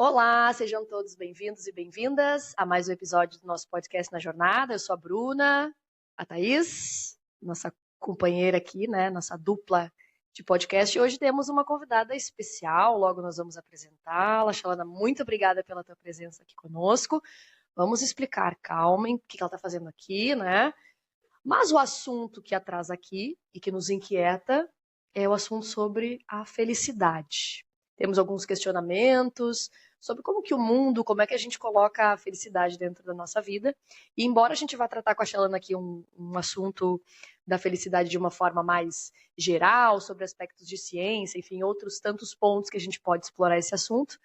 Olá, sejam todos bem-vindos e bem-vindas a mais um episódio do nosso podcast Na Jornada. Eu sou a Bruna, a Thaís, nossa companheira aqui, né? Nossa dupla de podcast. E hoje temos uma convidada especial, logo nós vamos apresentá-la. Xalana, muito obrigada pela tua presença aqui conosco. Vamos explicar, calma, o que ela está fazendo aqui, né? Mas o assunto que a traz aqui e que nos inquieta é o assunto sobre a felicidade. Temos alguns questionamentos sobre como que o mundo, como é que a gente coloca a felicidade dentro da nossa vida. E embora a gente vá tratar com a Xelana aqui um assunto da felicidade de uma forma mais geral, sobre aspectos de ciência, enfim, outros tantos pontos que a gente pode explorar esse assunto,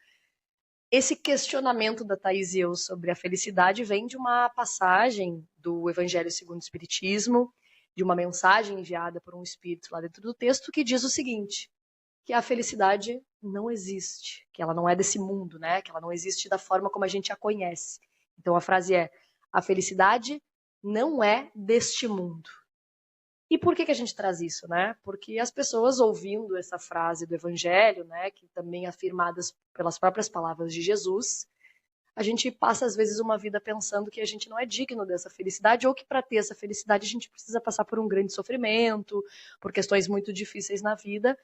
esse questionamento da Thaís e eu sobre a felicidade vem de uma passagem do Evangelho segundo o Espiritismo, de uma mensagem enviada por um espírito lá dentro do texto, que diz o seguinte, que a felicidade não existe, que ela não é desse mundo, né? Que ela não existe da forma como a gente a conhece. Então a frase é: a felicidade não é deste mundo. E por que a gente traz isso, né? Porque as pessoas ouvindo essa frase do Evangelho, né, que também é afirmadas pelas próprias palavras de Jesus, a gente passa às vezes uma vida pensando que a gente não é digno dessa felicidade ou que para ter essa felicidade a gente precisa passar por um grande sofrimento, por questões muito difíceis na vida,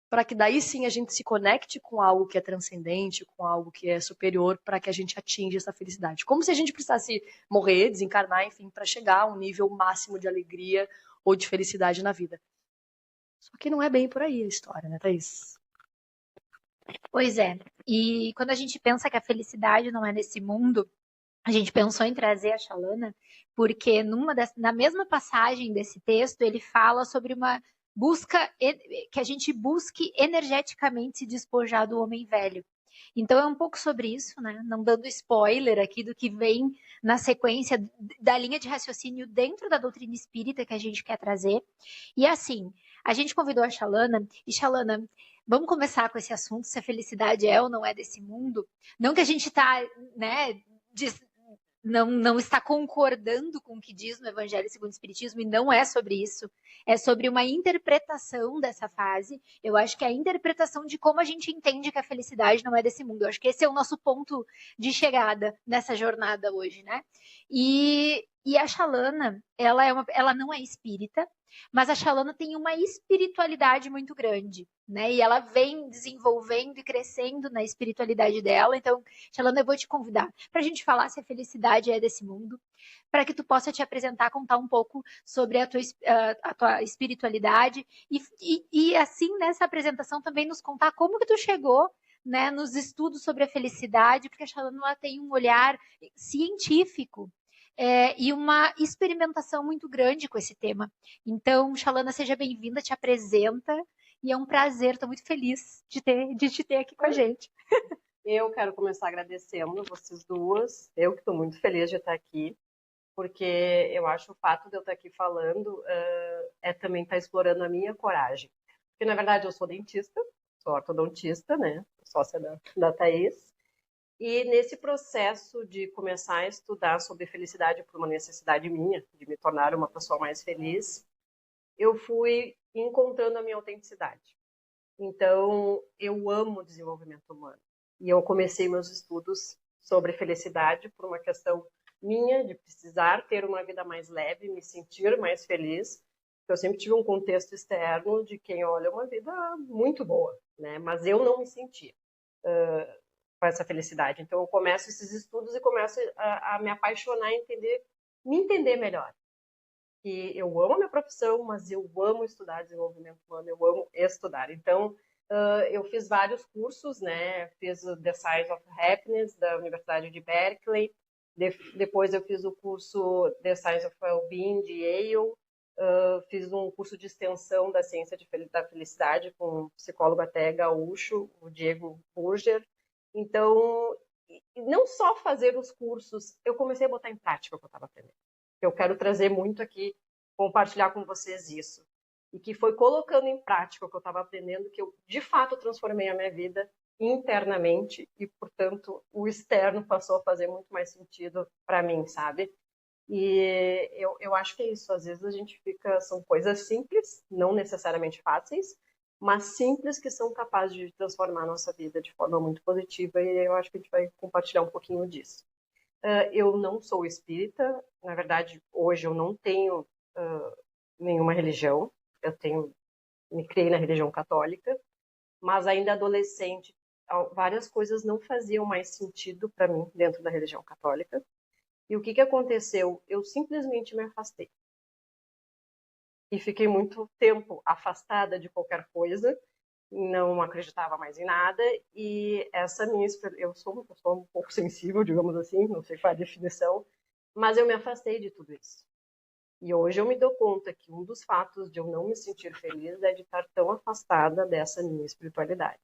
para que daí sim a gente se conecte com algo que é transcendente, com algo que é superior, para que a gente atinja essa felicidade. Como se a gente precisasse morrer, desencarnar, enfim, para chegar a um nível máximo de alegria ou de felicidade na vida. Só que não é bem por aí a história, né, Thaís? Pois é. E quando a gente pensa que a felicidade não é nesse mundo, a gente pensou em trazer a Xalana, porque na mesma passagem desse texto, ele fala sobre uma busca, que a gente busque energeticamente se despojar do homem velho. Então é um pouco sobre isso, né? Não dando spoiler aqui do que vem na sequência da linha de raciocínio dentro da doutrina espírita que a gente quer trazer. E assim, a gente convidou a Xalana, e Xalana, vamos começar com esse assunto, se a felicidade é ou não é desse mundo. Não que a gente tá, né, não está concordando com o que diz no Evangelho segundo o Espiritismo, e não é sobre isso. É sobre uma interpretação dessa fase. Eu acho que é a interpretação de como a gente entende que a felicidade não é desse mundo. Eu acho que esse é o nosso ponto de chegada nessa jornada hoje, né? E a Xalana, ela não é espírita, mas a Xalana tem uma espiritualidade muito grande, né? E ela vem desenvolvendo e crescendo na espiritualidade dela. Então, Xalana, eu vou te convidar para a gente falar se a felicidade é desse mundo, para que tu possa te apresentar, contar um pouco sobre a tua espiritualidade e assim, nessa apresentação também nos contar como que tu chegou, né, nos estudos sobre a felicidade, porque a Xalana tem um olhar científico e uma experimentação muito grande com esse tema. Então, Xalana, seja bem-vinda, te apresenta, e é um prazer, estou muito feliz de te ter aqui com a gente. Eu quero começar agradecendo vocês duas, eu que estou muito feliz de estar aqui, porque eu acho o fato de eu estar aqui falando é também estar explorando a minha coragem. Porque, na verdade, eu sou dentista, sou ortodontista, né? Sócia da Thaís. E nesse processo de começar a estudar sobre felicidade por uma necessidade minha, de me tornar uma pessoa mais feliz, eu fui encontrando a minha autenticidade. Então, eu amo o desenvolvimento humano. E eu comecei meus estudos sobre felicidade por uma questão minha, de precisar ter uma vida mais leve, me sentir mais feliz. Eu sempre tive um contexto externo de quem olha uma vida muito boa, né? Mas eu não me sentia com essa felicidade. Então, eu começo esses estudos e começo a me apaixonar, me entender melhor. E eu amo a minha profissão, mas eu amo estudar desenvolvimento humano, eu amo estudar. Então, eu fiz vários cursos, né? Fiz o The Science of Happiness, da Universidade de Berkeley. Depois eu fiz o curso The Science of Wellbeing, de Yale. Fiz um curso de extensão da ciência da felicidade com um psicólogo até gaúcho, o Diego Burger. Então, não só fazer os cursos, eu comecei a botar em prática o que eu estava aprendendo. Eu quero trazer muito aqui, compartilhar com vocês isso. E que foi colocando em prática o que eu estava aprendendo que eu, de fato, transformei a minha vida internamente e, portanto, o externo passou a fazer muito mais sentido para mim, sabe? E eu acho que é isso. Às vezes a gente fica... São coisas simples, não necessariamente fáceis, mas simples, que são capazes de transformar a nossa vida de forma muito positiva, e eu acho que a gente vai compartilhar um pouquinho disso. Eu não sou espírita, na verdade, hoje eu não tenho nenhuma religião, me criei na religião católica, mas ainda adolescente, várias coisas não faziam mais sentido para mim dentro da religião católica. E o que aconteceu? Eu simplesmente me afastei. E fiquei muito tempo afastada de qualquer coisa, não acreditava mais em nada, e eu sou uma pessoa um pouco sensível, digamos assim, não sei qual é a definição, mas eu me afastei de tudo isso. E hoje eu me dou conta que um dos fatos de eu não me sentir feliz é de estar tão afastada dessa minha espiritualidade.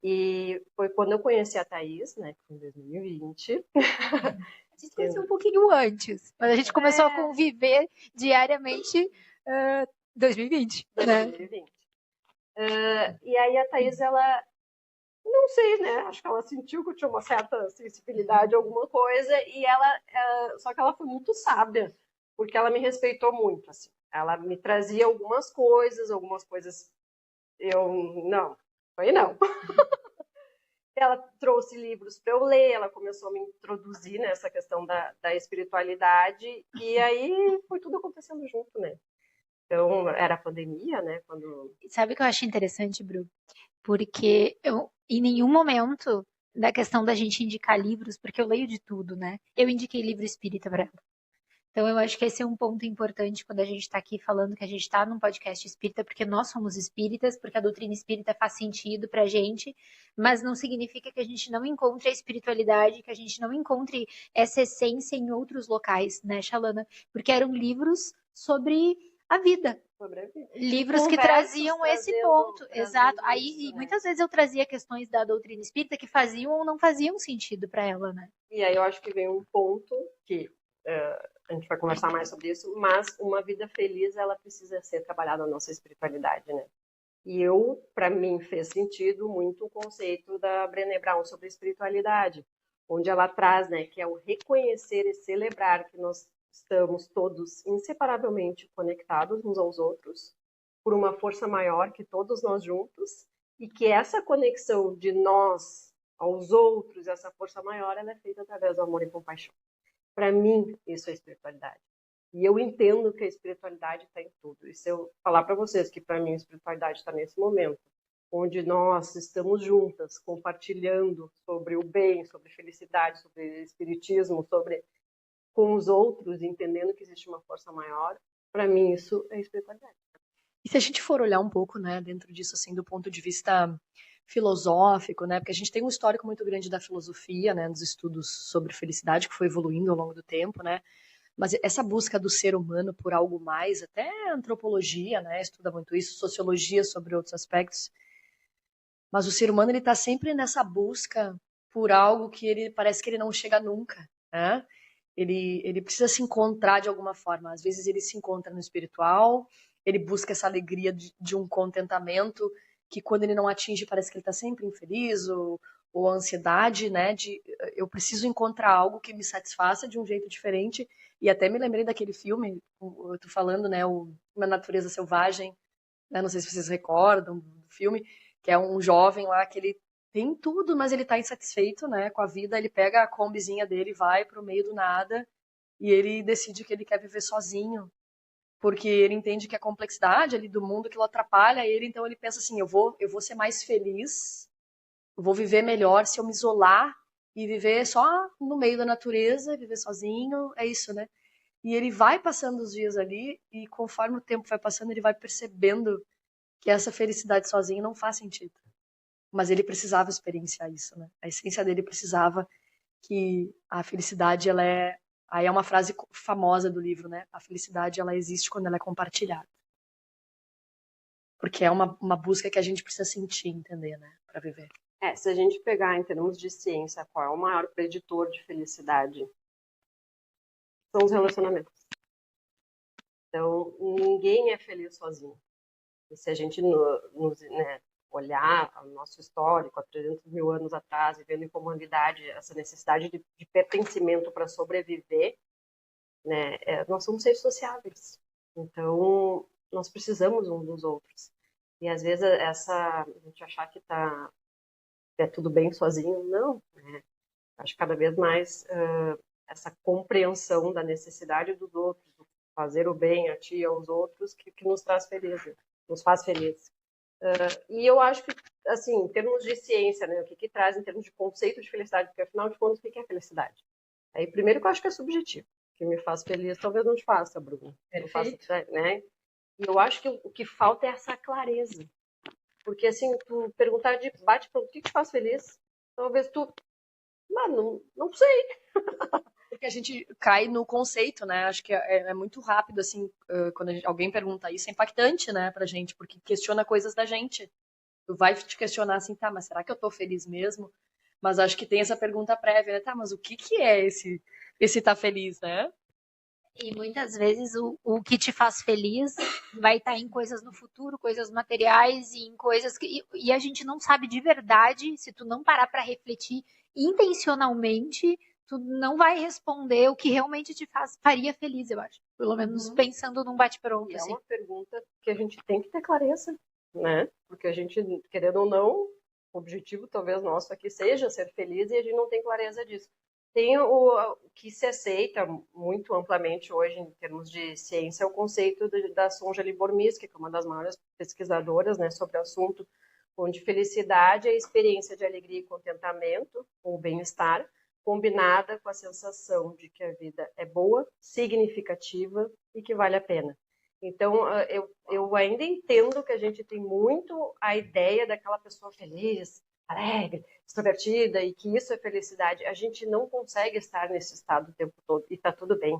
E foi quando eu conheci a Thaís, né, em 2020. A gente conheceu um pouquinho antes, mas a gente começou a conviver diariamente 2020, né? 2020. E aí a Thaís, ela, não sei, né, acho que ela sentiu que eu tinha uma certa sensibilidade a alguma coisa, e só que ela foi muito sábia, porque ela me respeitou muito, assim. Ela me trazia algumas coisas não. Ela trouxe livros para eu ler, ela começou a me introduzir nessa questão da espiritualidade, e aí foi tudo acontecendo junto, né? Então, era a pandemia, né? Sabe o que eu acho interessante, Bru? Porque em nenhum momento da questão da gente indicar livros, porque eu leio de tudo, né? Eu indiquei livro espírita para ela. Então, eu acho que esse é um ponto importante quando a gente está aqui falando que a gente está num podcast espírita, porque nós somos espíritas, porque a doutrina espírita faz sentido para a gente, mas não significa que a gente não encontre a espiritualidade, que a gente não encontre essa essência em outros locais, né, Xalana? Porque eram livros sobre a vida. Livros que traziam esse ponto, exato. Aí, muitas vezes eu trazia questões da doutrina espírita que faziam ou não faziam sentido para ela, né? E aí eu acho que vem um ponto que a gente vai conversar mais sobre isso, mas uma vida feliz, ela precisa ser trabalhada na nossa espiritualidade, né? E para mim, fez sentido muito o conceito da Brené Brown sobre espiritualidade, onde ela traz, né, que é o reconhecer e celebrar que nós estamos todos inseparavelmente conectados uns aos outros por uma força maior que todos nós juntos, e que essa conexão de nós aos outros, essa força maior, ela é feita através do amor e compaixão. Para mim, isso é espiritualidade. E eu entendo que a espiritualidade está em tudo. E se eu falar para vocês que para mim a espiritualidade está nesse momento, onde nós estamos juntas, compartilhando sobre o bem, sobre felicidade, sobre espiritismo, com os outros, entendendo que existe uma força maior, para mim isso é espiritualidade. E se a gente for olhar um pouco, né, dentro disso, assim, do ponto de vista filosófico, né, porque a gente tem um histórico muito grande da filosofia, né, dos estudos sobre felicidade, que foi evoluindo ao longo do tempo, né, mas essa busca do ser humano por algo mais, até a antropologia, né, estuda muito isso, sociologia sobre outros aspectos, mas o ser humano, ele está sempre nessa busca por algo que ele parece que ele não chega nunca, né? Ele precisa se encontrar de alguma forma. Às vezes ele se encontra no espiritual, ele busca essa alegria de um contentamento que quando ele não atinge parece que ele está sempre infeliz, ou a ansiedade, né, de eu preciso encontrar algo que me satisfaça de um jeito diferente. E até me lembrei daquele filme, eu tô falando, né, Uma Natureza Selvagem, né, não sei se vocês recordam do filme, que é um jovem lá que ele tem tudo, mas ele tá insatisfeito, né, com a vida. Ele pega a combizinha dele, vai pro meio do nada e ele decide que ele quer viver sozinho, porque ele entende que a complexidade ali do mundo que atrapalha ele, então ele pensa assim, eu vou ser mais feliz, eu vou viver melhor se eu me isolar e viver só no meio da natureza, viver sozinho, é isso, né? E ele vai passando os dias ali e conforme o tempo vai passando, ele vai percebendo que essa felicidade sozinho não faz sentido. Mas ele precisava experienciar isso, né? A essência dele precisava que a felicidade, ela é... Aí é uma frase famosa do livro, né? A felicidade, ela existe quando ela é compartilhada. Porque é uma busca que a gente precisa sentir, entender, né? Para viver. Se a gente pegar em termos de ciência, qual é o maior preditor de felicidade? São os relacionamentos. Então, ninguém é feliz sozinho. E se a gente olhar o nosso histórico há 300 mil anos atrás, vivendo em comunidade, essa necessidade de pertencimento para sobreviver, né, nós somos seres sociáveis. Então, nós precisamos uns dos outros. E às vezes a gente achar que é tudo bem sozinho, não, né? Acho que cada vez mais essa compreensão da necessidade dos outros, fazer o bem a ti e aos outros, que nos traz feliz, nos faz felizes. E eu acho que, assim, em termos de ciência, né, o que traz em termos de conceito de felicidade, porque afinal de contas, o que é felicidade? Aí, primeiro que eu acho que é subjetivo. O que me faz feliz talvez não te faça, Bruno. Perfeito. Né? E eu acho que o que falta é essa clareza. Porque, assim, tu perguntar de bate-pronto, o que te faz feliz? Talvez tu... não sei. Porque a gente cai no conceito, né? Acho que é muito rápido, assim, quando alguém pergunta isso, é impactante, né, pra gente, porque questiona coisas da gente. Tu vai te questionar assim, tá, mas será que eu tô feliz mesmo? Mas acho que tem essa pergunta prévia, né? Tá, mas o que é esse tá feliz, né? E muitas vezes o que te faz feliz vai estar em coisas no futuro, coisas materiais e em coisas que. E a gente não sabe de verdade, se tu não parar para refletir intencionalmente, tu não vai responder o que realmente faria feliz, eu acho. Pelo menos pensando num bate-pronto. E é Assim. uma pergunta que a gente tem que ter clareza, né? Porque a gente, querendo ou não, o objetivo talvez nosso aqui seja ser feliz e a gente não tem clareza disso. Tem o que se aceita muito amplamente hoje em termos de ciência, é o conceito da Sonja Lyubomirsky, que é uma das maiores pesquisadoras, né, sobre o assunto, onde felicidade é a experiência de alegria e contentamento, ou bem-estar, combinada com a sensação de que a vida é boa, significativa e que vale a pena. Então, eu ainda entendo que a gente tem muito a ideia daquela pessoa feliz, alegre, extrovertida, e que isso é felicidade. A gente não consegue estar nesse estado o tempo todo, e está tudo bem.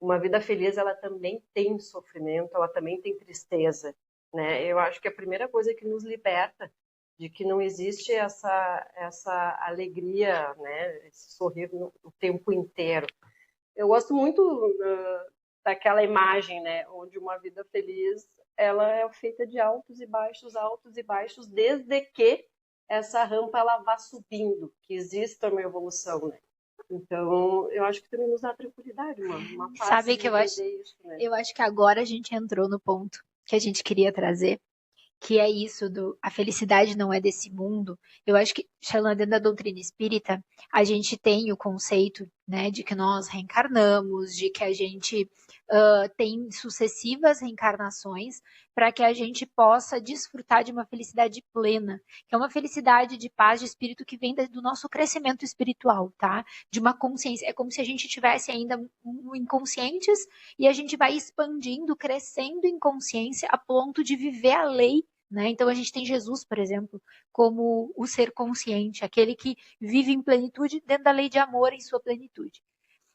Uma vida feliz, ela também tem sofrimento, ela também tem tristeza, né? Eu acho que a primeira coisa que nos liberta de que não existe essa alegria, né? Esse sorrir o tempo inteiro. Eu gosto muito daquela imagem, né? Onde uma vida feliz, ela é feita de altos e baixos, desde que essa rampa ela vá subindo, que exista uma evolução, né? Então, eu acho que também nos dá tranquilidade, uma paz Sabe de que eu acho, entender isso, né? eu acho que agora a gente entrou no ponto que a gente queria trazer, que é isso do a felicidade não é desse mundo. Eu acho que, Shalom, dentro da doutrina espírita, a gente tem o conceito, né, de que nós reencarnamos, de que a gente tem sucessivas reencarnações para que a gente possa desfrutar de uma felicidade plena, que é uma felicidade de paz de espírito que vem do nosso crescimento espiritual, tá? De uma consciência. É como se a gente tivesse ainda inconscientes e a gente vai expandindo, crescendo em consciência a ponto de viver a lei, né? Então a gente tem Jesus, por exemplo, como o ser consciente, aquele que vive em plenitude dentro da lei de amor em sua plenitude.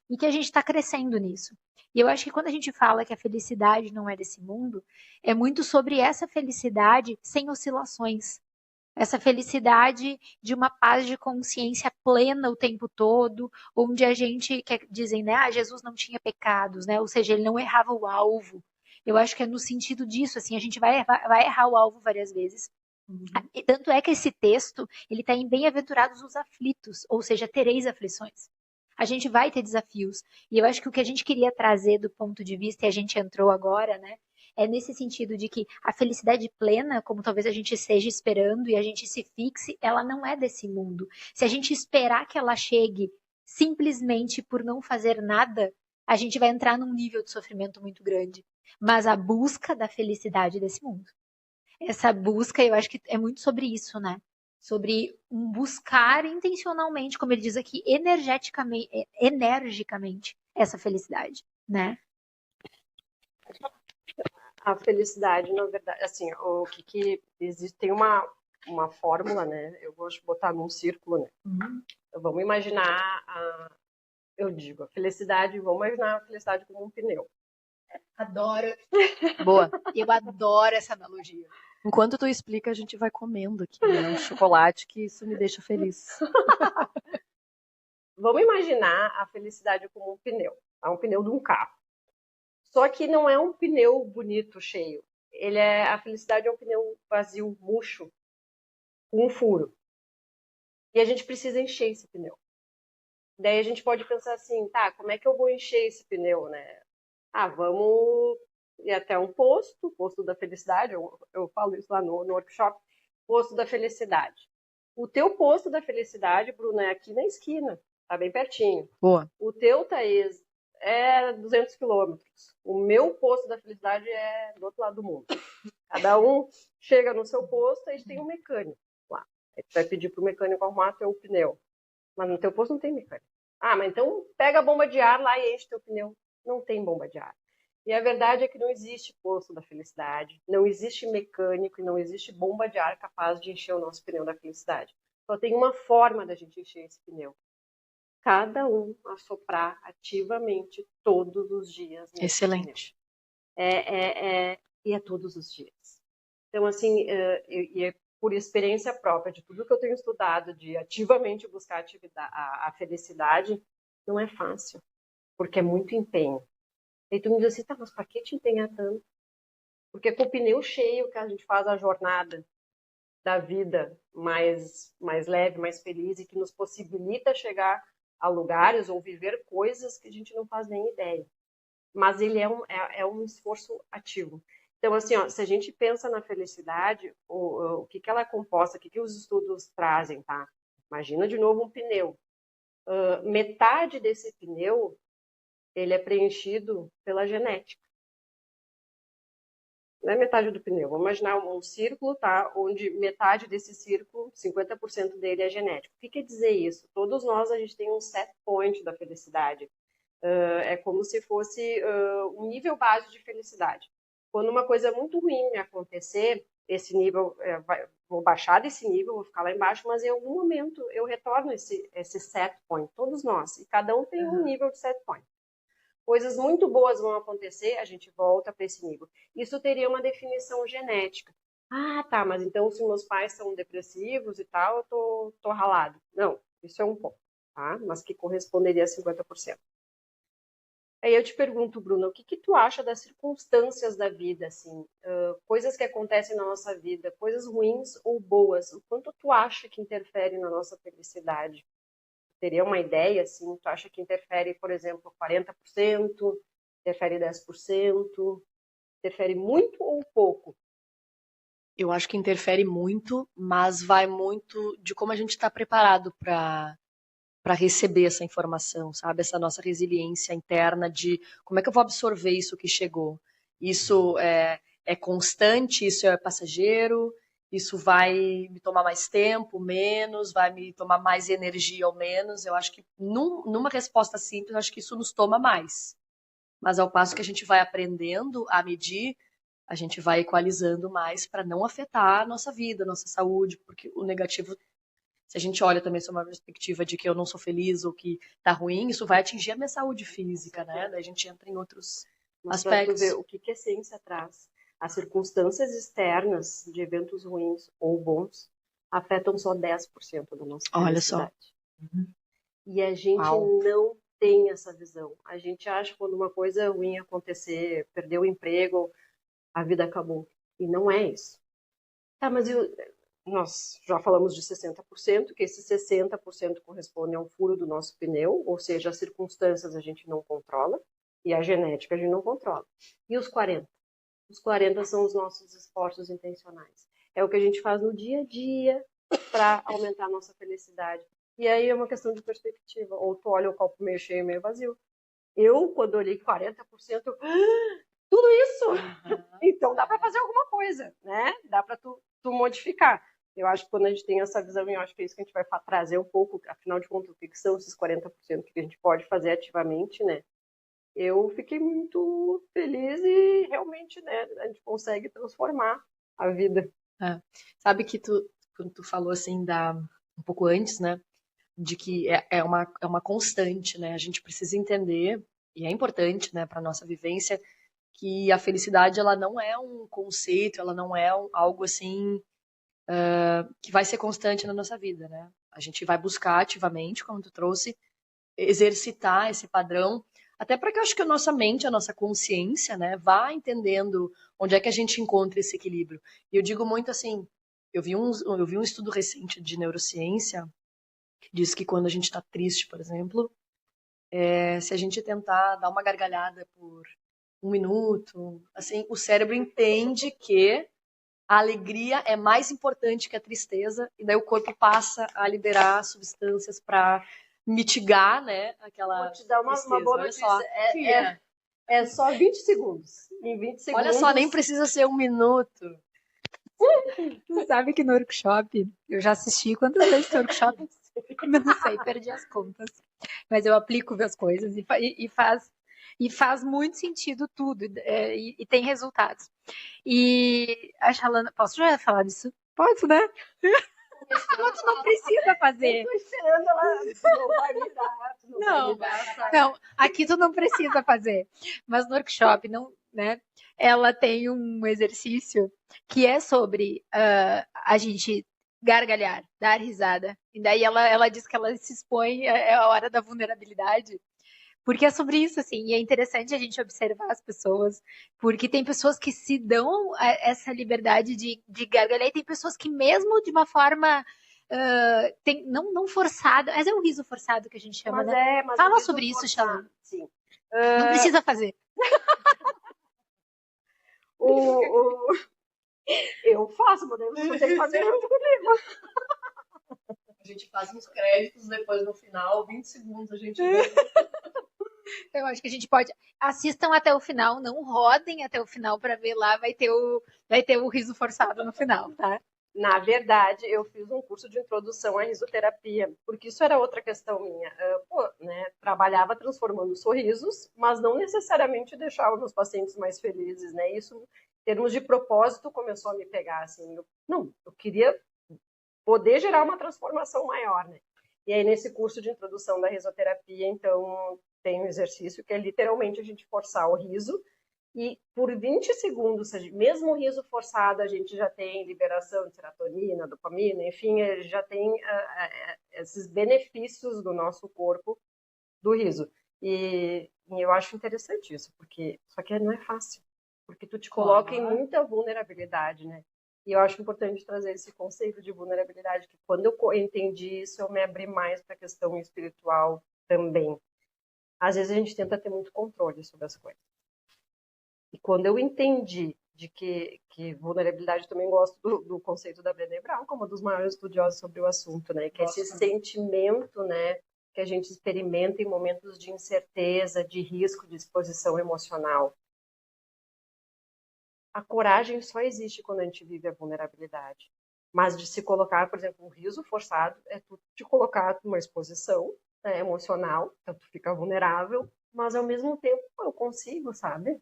E que a gente está crescendo nisso. E eu acho que quando a gente fala que a felicidade não é desse mundo, é muito sobre essa felicidade sem oscilações. Essa felicidade de uma paz de consciência plena o tempo todo, onde a gente, dizem, né, Jesus não tinha pecados, né, ou seja, ele não errava o alvo. Eu acho que é no sentido disso, assim, a gente vai errar o alvo várias vezes. E tanto é que esse texto, ele está em Bem-aventurados os aflitos, ou seja, tereis aflições. A gente vai ter desafios. E eu acho que o que a gente queria trazer do ponto de vista, e a gente entrou agora, né, é nesse sentido de que a felicidade plena, como talvez a gente esteja esperando e a gente se fixe, ela não é desse mundo. Se a gente esperar que ela chegue simplesmente por não fazer nada, a gente vai entrar num nível de sofrimento muito grande. Mas a busca da felicidade desse mundo. Essa busca, eu acho que é muito sobre isso, né? Sobre um buscar intencionalmente, como ele diz aqui, energicamente essa felicidade, né? A felicidade, na verdade, assim, o que existe, tem uma fórmula, né? Eu gosto de botar num círculo, né? Vamos imaginar eu digo, a felicidade, vamos imaginar a felicidade como um pneu. Adoro. Boa. Eu adoro essa analogia. Enquanto tu explica, a gente vai comendo aqui, né? Um chocolate, que isso me deixa feliz. Vamos imaginar a felicidade como um pneu. É um pneu de um carro. Só que não é um pneu bonito, cheio. A felicidade é um pneu vazio, murcho, com um furo. E a gente precisa encher esse pneu. Daí a gente pode pensar assim, tá, como é que eu vou encher esse pneu, né? Vamos ir até um posto, posto da felicidade, eu falo isso lá no workshop, posto da felicidade. O teu posto da felicidade, Bruna, é aqui na esquina, tá bem pertinho. Boa. O teu, Thaís, é 200 quilômetros. O meu posto da felicidade é do outro lado do mundo. Cada um chega no seu posto, aí tem um mecânico lá. Aí tu vai pedir pro mecânico arrumar teu pneu. Mas no teu posto não tem mecânico. Ah, mas então pega a bomba de ar lá e enche teu pneu. Não tem bomba de ar. E a verdade é que não existe posto da felicidade, não existe mecânico e não existe bomba de ar capaz de encher o nosso pneu da felicidade. Só tem uma forma da gente encher esse pneu. Cada um assoprar ativamente todos os dias. Excelente. E é todos os dias. Então, assim, e é por experiência própria de tudo que eu tenho estudado, de ativamente buscar a felicidade, não é fácil, porque é muito empenho. E tu me diz assim, tá, mas para que te empenhar tanto? Porque com o pneu cheio que a gente faz a jornada da vida mais leve, mais feliz e que nos possibilita chegar a lugares ou viver coisas que a gente não faz nem ideia. Mas ele é um esforço ativo. Então, assim, ó, se a gente pensa na felicidade, o que ela é composta, o que os estudos trazem, tá? Imagina de novo um pneu. Metade desse pneu ele é preenchido pela genética. Não é metade do pneu. Vamos imaginar um círculo, tá? Onde metade desse círculo, 50% dele é genético. O que quer dizer isso? Todos nós, a gente tem um set point da felicidade. É como se fosse um nível base de felicidade. Quando uma coisa muito ruim me acontecer, esse nível, vou baixar desse nível, vou ficar lá embaixo, mas em algum momento eu retorno esse set point, todos nós. E cada um tem um nível de set point. Coisas muito boas vão acontecer, a gente volta para esse nível. Isso teria uma definição genética. Ah, tá, mas então se meus pais são depressivos e tal, eu tô ralado. Não, isso é um ponto, tá? Mas que corresponderia a 50%. Aí eu te pergunto, Bruna, o que tu acha das circunstâncias da vida, assim, coisas que acontecem na nossa vida, coisas ruins ou boas, o quanto tu acha que interfere na nossa felicidade? Teria uma ideia, assim, tu acha que interfere, por exemplo, 40%, interfere 10%, interfere muito ou pouco? Eu acho que interfere muito, mas vai muito de como a gente está preparado para receber essa informação, sabe? Essa nossa resiliência interna de como é que eu vou absorver isso que chegou. Isso é constante, isso é passageiro, isso vai me tomar mais tempo, menos, vai me tomar mais energia ou menos. Eu acho que numa resposta simples, eu acho que isso nos toma mais. Mas ao passo que a gente vai aprendendo a medir, a gente vai equalizando mais para não afetar a nossa vida, a nossa saúde, porque o negativo, se a gente olha também sob uma perspectiva de que eu não sou feliz ou que tá ruim, isso vai atingir a minha saúde física, né? Daí a gente entra em outros aspectos. Ver o que a ciência traz. As circunstâncias externas de eventos ruins ou bons afetam só 10% da nossa felicidade. Olha só. E a gente não tem essa visão. A gente acha que quando uma coisa ruim acontecer, perdeu o emprego, a vida acabou. E não é isso. Tá, mas nós já falamos de 60%, que esses 60% correspondem ao furo do nosso pneu, ou seja, as circunstâncias a gente não controla e a genética a gente não controla. E os 40%? Os 40% são os nossos esforços intencionais. É o que a gente faz no dia a dia para aumentar a nossa felicidade. E aí é uma questão de perspectiva. Ou tu olha o copo meio cheio, meio vazio. Eu, quando olhei 40%, tudo isso? Então dá para fazer alguma coisa, né? Dá para tu modificar. Eu acho que quando a gente tem essa visão, eu acho que é isso que a gente vai trazer um pouco, afinal de contas, o que são esses 40% que a gente pode fazer ativamente, né? Eu fiquei muito feliz e realmente, né, a gente consegue transformar a vida. Sabe que quando tu falou assim, um pouco antes, né, de que é uma constante, né? A gente precisa entender, e é importante, né, para nossa vivência, que a felicidade ela não é um conceito, ela não é algo assim que vai ser constante na nossa vida, né? A gente vai buscar ativamente, como tu trouxe, exercitar esse padrão, até para que eu acho que a nossa mente, a nossa consciência, né, vá entendendo onde é que a gente encontra esse equilíbrio. E eu digo muito assim, eu vi um estudo recente de neurociência que diz que quando a gente está triste, por exemplo, se a gente tentar dar uma gargalhada por um minuto, assim, o cérebro entende que a alegria é mais importante que a tristeza, e daí o corpo passa a liberar substâncias para mitigar, né, aquela Vou te dar uma tristeza. boa Olha notícia. só, É só 20 segundos. Em 20 segundos. olha só, nem precisa ser um minuto. Tu sabe que no workshop, eu já assisti quantas vezes no workshop? Não sei, perdi as contas. Mas eu aplico as coisas e faz muito sentido tudo, e tem resultados. E a Shalana, posso já falar disso? Posso, né? Tu não precisa fazer. Eu tô esperando ela. Não vai me dar. Não, aqui tu não precisa fazer. Mas no workshop, não, né? Ela tem um exercício que é sobre a gente gargalhar, dar risada. E daí ela diz que ela se expõe, é a hora da vulnerabilidade. Porque é sobre isso, assim, e é interessante a gente observar as pessoas, porque tem pessoas que se dão essa liberdade de gargalhar, e tem pessoas que mesmo de uma forma não forçada, mas é um riso forçado que a gente chama, né? Fala sobre isso, Shalana. Sim. Não precisa fazer. Eu faço, mas você tem que fazer problema. A gente faz uns créditos, depois no final, 20 segundos, a gente vê. Eu acho que a gente pode. Assistam até o final, não rodem até o final para ver lá, vai ter o riso forçado no final, tá? Na verdade, eu fiz um curso de introdução à risoterapia, porque isso era outra questão minha. Trabalhava transformando sorrisos, mas não necessariamente deixava meus pacientes mais felizes, né? Isso, em termos de propósito, começou a me pegar, assim. Eu queria poder gerar uma transformação maior, né? E aí, nesse curso de introdução da risoterapia, então, tem um exercício que é literalmente a gente forçar o riso, e por 20 segundos, mesmo o riso forçado, a gente já tem liberação de serotonina, dopamina, enfim, já tem esses benefícios do nosso corpo do riso. E eu acho interessante isso, porque só que não é fácil, porque tu te coloca em muita vulnerabilidade, né? E eu acho importante trazer esse conceito de vulnerabilidade, que quando eu entendi isso, eu me abri mais para a questão espiritual também. Às vezes a gente tenta ter muito controle sobre as coisas. E quando eu entendi de que vulnerabilidade, também gosto do conceito da Brené Brown, como um dos maiores estudiosos sobre o assunto, né? Que é esse sentimento, né, que a gente experimenta em momentos de incerteza, de risco, de exposição emocional. A coragem só existe quando a gente vive a vulnerabilidade. Mas de se colocar, por exemplo, um riso forçado, é tu te colocar numa exposição, né, emocional, então tu fica vulnerável, mas ao mesmo tempo eu consigo, sabe?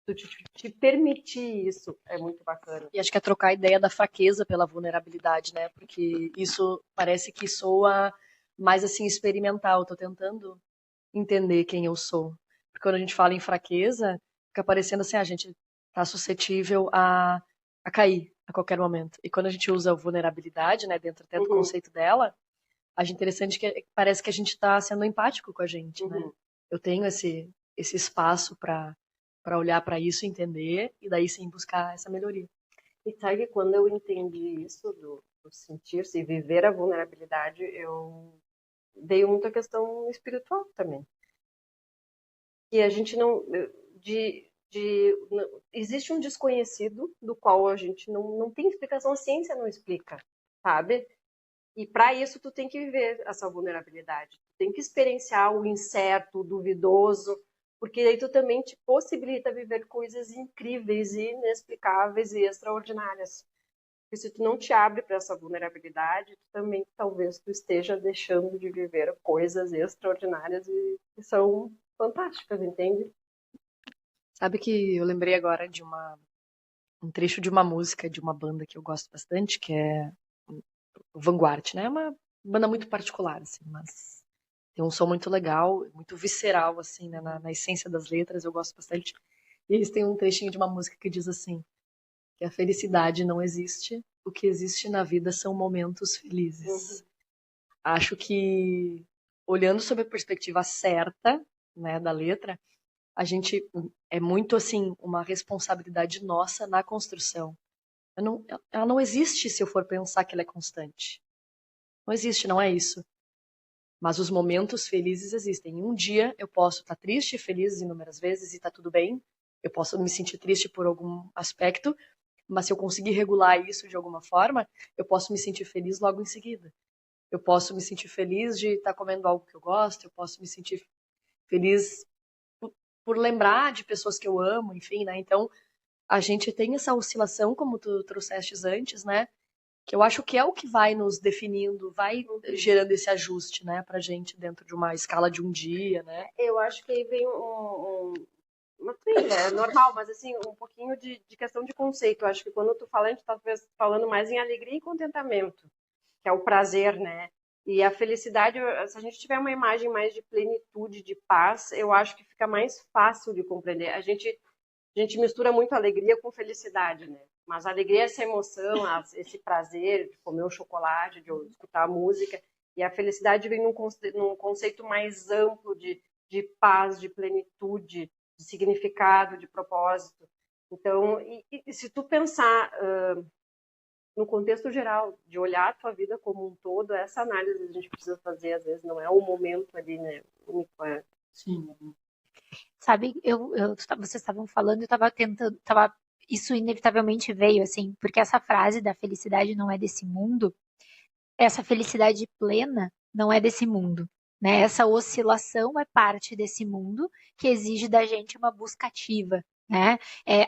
Tu te permitir isso é muito bacana. E acho que é trocar a ideia da fraqueza pela vulnerabilidade, né? Porque isso parece que soa mais assim experimental. Eu tô tentando entender quem eu sou. Porque quando a gente fala em fraqueza, fica parecendo assim, a gente tá suscetível a cair a qualquer momento. E quando a gente usa a vulnerabilidade, né, dentro até do conceito dela, acho interessante que parece que a gente tá sendo empático com a gente, né? Eu tenho esse espaço para olhar para isso, entender e daí sim buscar essa melhoria. E sabe que quando eu entendi isso do sentir-se e viver a vulnerabilidade, eu veio muita questão espiritual também. Que a gente não existe um desconhecido do qual a gente não tem explicação, a ciência não explica, sabe? E para isso tu tem que viver essa vulnerabilidade, tu tem que experienciar o incerto, o duvidoso, porque aí tu também te possibilita viver coisas incríveis e inexplicáveis e extraordinárias. Porque se tu não te abre para essa vulnerabilidade, tu também talvez tu esteja deixando de viver coisas extraordinárias e que são fantásticas, entende? Sabe que eu lembrei agora de um trecho de uma música de uma banda que eu gosto bastante, que é o Vanguard, né? É uma banda muito particular, assim, mas tem um som muito legal, muito visceral, assim, né? Na essência das letras, eu gosto bastante. E eles têm um trechinho de uma música que diz assim, que a felicidade não existe, o que existe na vida são momentos felizes. Acho que, olhando sob a perspectiva certa, né, da letra, a gente é muito assim uma responsabilidade nossa na construção. Ela não existe se eu for pensar que ela é constante. Não existe, não é isso. Mas os momentos felizes existem. Um dia eu posso estar triste, feliz inúmeras vezes e tá tudo bem. Eu posso me sentir triste por algum aspecto, mas se eu conseguir regular isso de alguma forma, eu posso me sentir feliz logo em seguida. Eu posso me sentir feliz de estar comendo algo que eu gosto, eu posso me sentir feliz por lembrar de pessoas que eu amo, enfim, né? Então, a gente tem essa oscilação, como tu trouxestes antes, né? Que eu acho que é o que vai nos definindo, vai gerando esse ajuste, né, pra gente dentro de uma escala de um dia, né? Eu acho que aí vem uma trilha, é normal, mas assim, um pouquinho de questão de conceito. Eu acho que quando tu fala, a gente tá falando mais em alegria e contentamento, que é o prazer, né? E a felicidade, se a gente tiver uma imagem mais de plenitude, de paz, eu acho que fica mais fácil de compreender. A gente mistura muito alegria com felicidade, né? Mas a alegria é essa emoção, esse prazer de comer o chocolate, de escutar a música. E a felicidade vem num conceito mais amplo de paz, de plenitude, de significado, de propósito. Então, e se tu pensar no contexto geral, de olhar a tua vida como um todo, essa análise a gente precisa fazer, às vezes, não é o momento ali, né? Único, Sim. Sabe, vocês estavam falando, eu estava tentando, isso inevitavelmente veio, assim, porque essa frase da felicidade não é desse mundo, essa felicidade plena não é desse mundo, né? Essa oscilação é parte desse mundo que exige da gente uma busca ativa, né?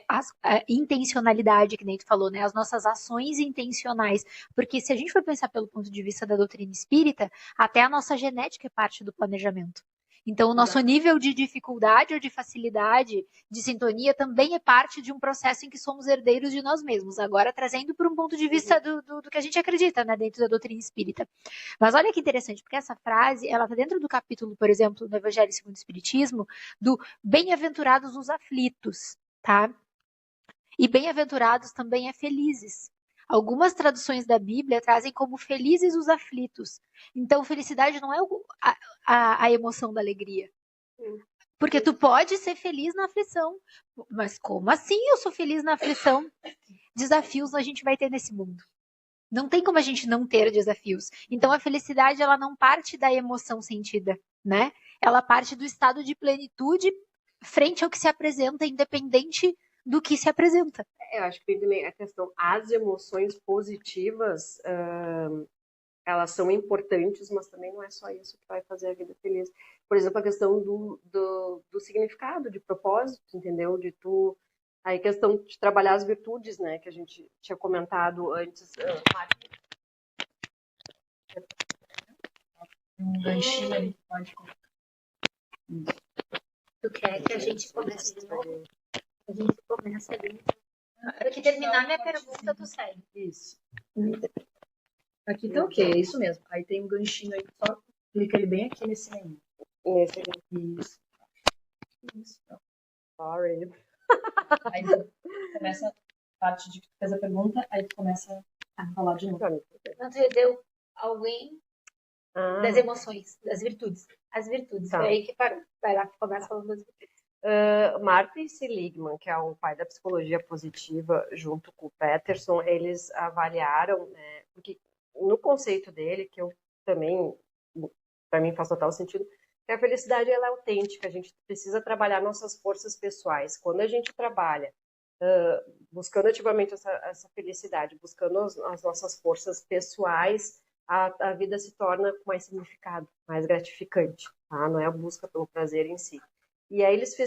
A intencionalidade, que nem tu falou, né? As nossas ações intencionais, porque se a gente for pensar pelo ponto de vista da doutrina espírita, até a nossa genética é parte do planejamento. Então, o nosso nível de dificuldade ou de facilidade, de sintonia, também é parte de um processo em que somos herdeiros de nós mesmos. Agora, trazendo para um ponto de vista do que a gente acredita, né, dentro da doutrina espírita. Mas olha que interessante, porque essa frase, ela está dentro do capítulo, por exemplo, do Evangelho segundo o Espiritismo, do bem-aventurados os aflitos, tá? E bem-aventurados também é felizes. Algumas traduções da Bíblia trazem como felizes os aflitos. Então, felicidade não é a emoção da alegria. Porque tu pode ser feliz na aflição. Mas como assim eu sou feliz na aflição? Desafios a gente vai ter nesse mundo. Não tem como a gente não ter desafios. Então, a felicidade, ela não parte da emoção sentida, né? Ela parte do estado de plenitude frente ao que se apresenta, independente do que se apresenta. Eu acho que tem também a questão, as emoções positivas, elas são importantes, mas também não é só isso que vai fazer a vida feliz. Por exemplo, a questão do significado, de propósito, entendeu? De tu... Aí a questão de trabalhar as virtudes, né? Que a gente tinha comentado antes. Um ganchinho ali, pode colocar. Tu quer que a gente comece de novo? A gente começa ali. Para que terminar minha pergunta, tu segue. Isso. Aqui tá ok, é isso mesmo. Aí tem um ganchinho aí, só clica ele bem aqui nesse meio. Nesse aqui. Isso. Isso. Sorry. Aí começa a parte de que tu fez a pergunta, aí tu começa a falar de novo. Não, tu deu alguém das emoções, das virtudes. As virtudes. Tá. Foi aí que parou. Vai lá que começa falando das virtudes. Martin Seligman, que é o pai da psicologia positiva, junto com o Peterson, eles avaliaram, né, porque no conceito dele, que eu também, para mim faz total sentido, que a felicidade ela é autêntica, a gente precisa trabalhar nossas forças pessoais. Quando a gente trabalha buscando ativamente essa felicidade, buscando as nossas forças pessoais, a vida se torna com mais significado, mais gratificante, tá? Não é a busca pelo prazer em si. E aí eles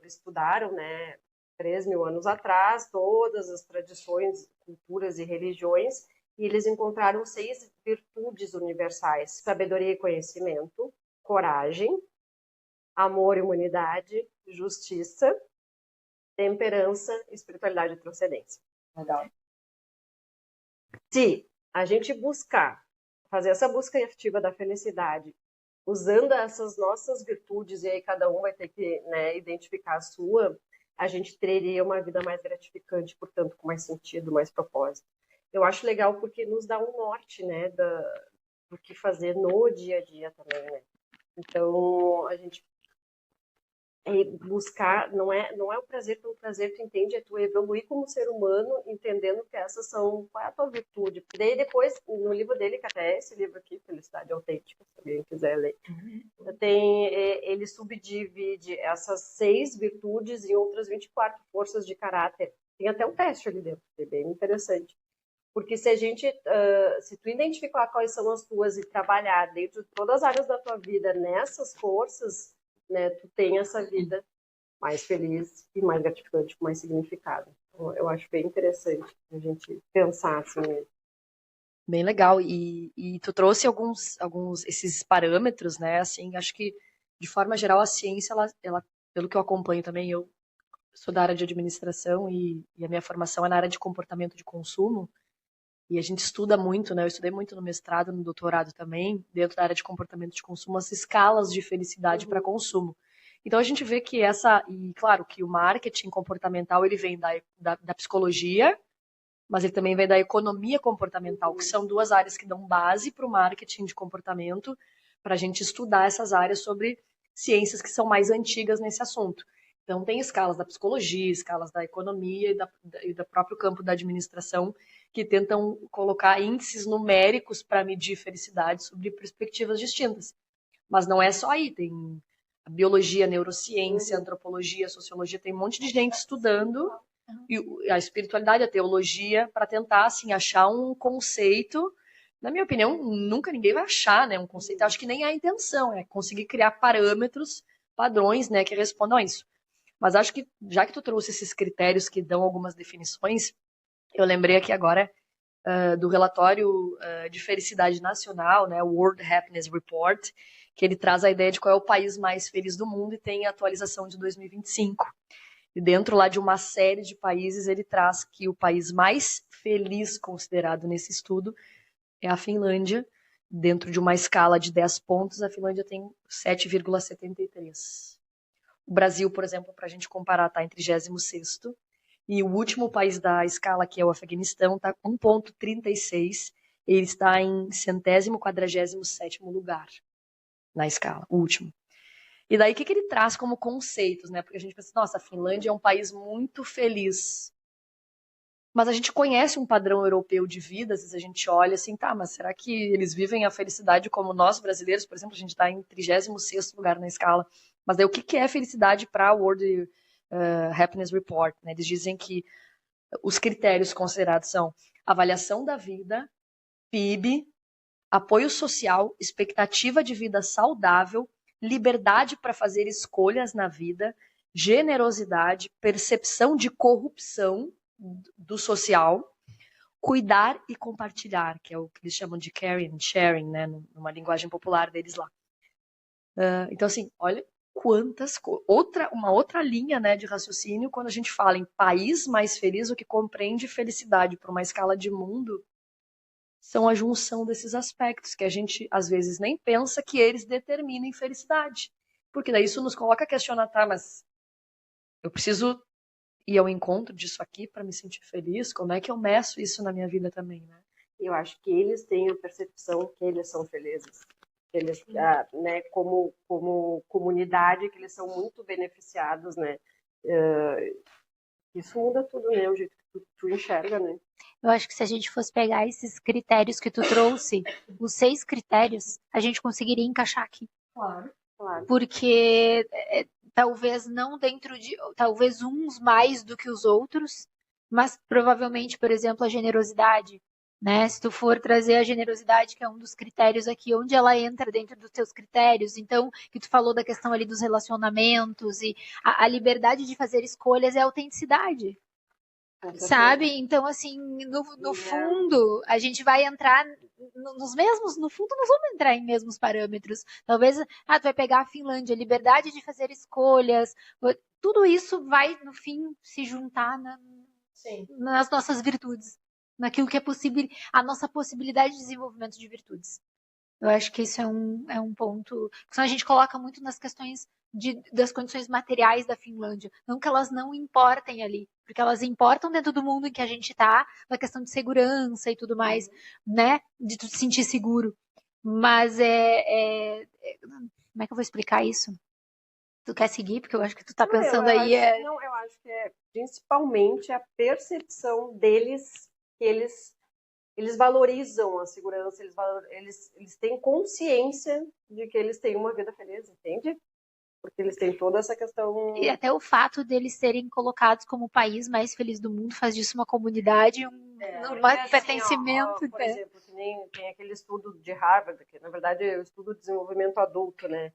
estudaram, né, 3.000 anos atrás, todas as tradições, culturas e religiões, e eles encontraram 6 virtudes universais: sabedoria e conhecimento, coragem, amor e humanidade, justiça, temperança, espiritualidade e transcendência. Legal. Se a gente buscar, fazer essa busca ativa da felicidade, usando essas nossas virtudes, e aí cada um vai ter que, né, identificar a sua, a gente teria uma vida mais gratificante, portanto, com mais sentido, mais propósito. Eu acho legal porque nos dá um norte, né, do que fazer no dia a dia também, né? Então, a gente buscar, não é o prazer pelo prazer, tu entende, é tu evoluir como ser humano, entendendo que essas são, qual é a tua virtude. Porque daí depois, no livro dele, que até é esse livro aqui, Felicidade Autêntica, se alguém quiser ler, ele subdivide essas 6 virtudes em outras 24 forças de caráter. Tem até um teste ali dentro, que é bem interessante. Porque se tu identificar quais são as tuas e trabalhar dentro de todas as áreas da tua vida nessas forças, né, tu tem essa vida mais feliz e mais gratificante, com mais significado. Então, eu acho bem interessante a gente pensar assim. Bem legal. E tu trouxe alguns esses parâmetros, né? Assim, acho que de forma geral a ciência, ela, pelo que eu acompanho também, eu sou da área de administração e a minha formação é na área de comportamento de consumo. E a gente estuda muito, né? Eu estudei muito no mestrado, no doutorado também, dentro da área de comportamento de consumo, as escalas de felicidade para consumo. Então a gente vê que e claro que o marketing comportamental ele vem da psicologia, mas ele também vem da economia comportamental, que são 2 áreas que dão base para o marketing de comportamento, para a gente estudar essas áreas sobre ciências que são mais antigas nesse assunto. Então, tem escalas da psicologia, escalas da economia e do próprio campo da administração que tentam colocar índices numéricos para medir felicidade sobre perspectivas distintas. Mas não é só aí, tem a biologia, a neurociência, a antropologia, a sociologia, tem um monte de gente estudando e a espiritualidade, a teologia, para tentar assim, achar um conceito. Na minha opinião, nunca ninguém vai achar, né, um conceito. Acho que nem é a intenção, é conseguir criar parâmetros, padrões, né, que respondam a isso. Mas acho que, já que tu trouxe esses critérios que dão algumas definições, eu lembrei aqui agora do relatório de felicidade nacional, né, o World Happiness Report, que ele traz a ideia de qual é o país mais feliz do mundo e tem a atualização de 2025. E dentro lá de uma série de países, ele traz que o país mais feliz considerado nesse estudo é a Finlândia. Dentro de uma escala de 10 pontos, a Finlândia tem 7,73. O Brasil, por exemplo, para a gente comparar, está em 36º. E o último país da escala, que é o Afeganistão, está com 1,36. Ele está em 147º lugar na escala, o último. E daí, o que ele traz como conceitos, né? Porque a gente pensa, nossa, a Finlândia é um país muito feliz. Mas a gente conhece um padrão europeu de vida, às vezes a gente olha assim, tá, mas será que eles vivem a felicidade como nós brasileiros? Por exemplo, a gente está em 36º lugar na escala. Mas daí, o que é felicidade para o World Happiness Report? Né? Eles dizem que os critérios considerados são avaliação da vida, PIB, apoio social, expectativa de vida saudável, liberdade para fazer escolhas na vida, generosidade, percepção de corrupção do social, cuidar e compartilhar, que é o que eles chamam de caring and sharing, né, numa linguagem popular deles lá. Então, assim, olha quantas coisas. Uma outra linha, né, de raciocínio, quando a gente fala em país mais feliz, o que compreende felicidade por uma escala de mundo, são a junção desses aspectos, que a gente, às vezes, nem pensa que eles determinem felicidade. Porque daí isso nos coloca a questionar, tá, mas eu preciso ir ao encontro disso aqui para me sentir feliz? Como é que eu meço isso na minha vida também, né? Eu acho que eles têm a percepção que eles são felizes. Eles, né, como comunidade, que eles são muito beneficiados, né? Isso muda tudo, né? O jeito que tu enxerga, né? Eu acho que se a gente fosse pegar esses critérios que tu trouxe, os 6 critérios, a gente conseguiria encaixar aqui. Claro. Porque talvez não dentro de... Talvez uns mais do que os outros, mas provavelmente, por exemplo, a generosidade. Né? Se tu for trazer a generosidade, que é um dos critérios aqui, onde ela entra dentro dos teus critérios, então, que tu falou da questão ali dos relacionamentos e a liberdade de fazer escolhas é a autenticidade. Sabe? Então, assim, no fundo, a gente vai entrar nos mesmos, no fundo, nós vamos entrar em mesmos parâmetros. Talvez, tu vai pegar a Finlândia, liberdade de fazer escolhas, tudo isso vai, no fim, se juntar nas nossas virtudes, naquilo que é possível, a nossa possibilidade de desenvolvimento de virtudes. Eu acho que isso é um ponto, senão a gente coloca muito nas questões das condições materiais da Finlândia. Não que elas não importem ali, porque elas importam dentro do mundo em que a gente está, na questão de segurança e tudo mais, né? De tu te sentir seguro. Mas como é que eu vou explicar isso? Tu quer seguir? Porque eu acho que tu tá Não, pensando aí. Não, eu acho que é principalmente a percepção deles, que eles valorizam a segurança, eles têm consciência de que eles têm uma vida feliz, entende? Porque eles têm toda essa questão. E até o fato deles serem colocados como o país mais feliz do mundo faz disso uma comunidade, um Porque, pertencimento. por exemplo, que nem tem aquele estudo de Harvard, que na verdade é o estudo de desenvolvimento adulto, né?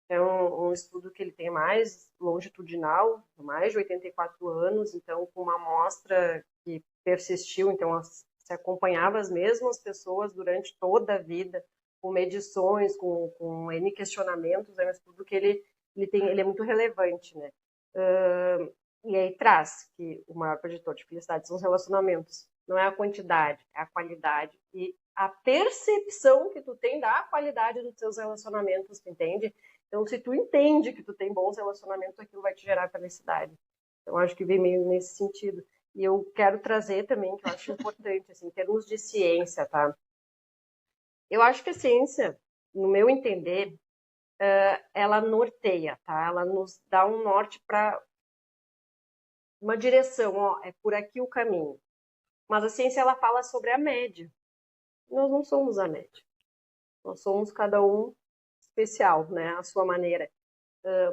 É um estudo que ele tem mais longitudinal, mais de 84 anos, então com uma amostra que persistiu, então se acompanhava as mesmas pessoas durante toda a vida, com medições, com N questionamentos, é um estudo que ele é muito relevante, né? E aí traz que o maior preditor de felicidade são os relacionamentos. Não é a quantidade, é a qualidade. E a percepção que tu tem da qualidade dos teus relacionamentos, tu entende? Então, se tu entende que tu tem bons relacionamentos, aquilo vai te gerar felicidade. Então, acho que vem meio nesse sentido. E eu quero trazer também, que eu acho importante, assim, em termos de ciência, tá? Eu acho que a ciência, no meu entender, ela norteia, tá? Ela nos dá um norte para uma direção, ó, é por aqui o caminho. Mas a ciência, ela fala sobre a média. Nós não somos a média. Nós somos cada um especial, né? A sua maneira.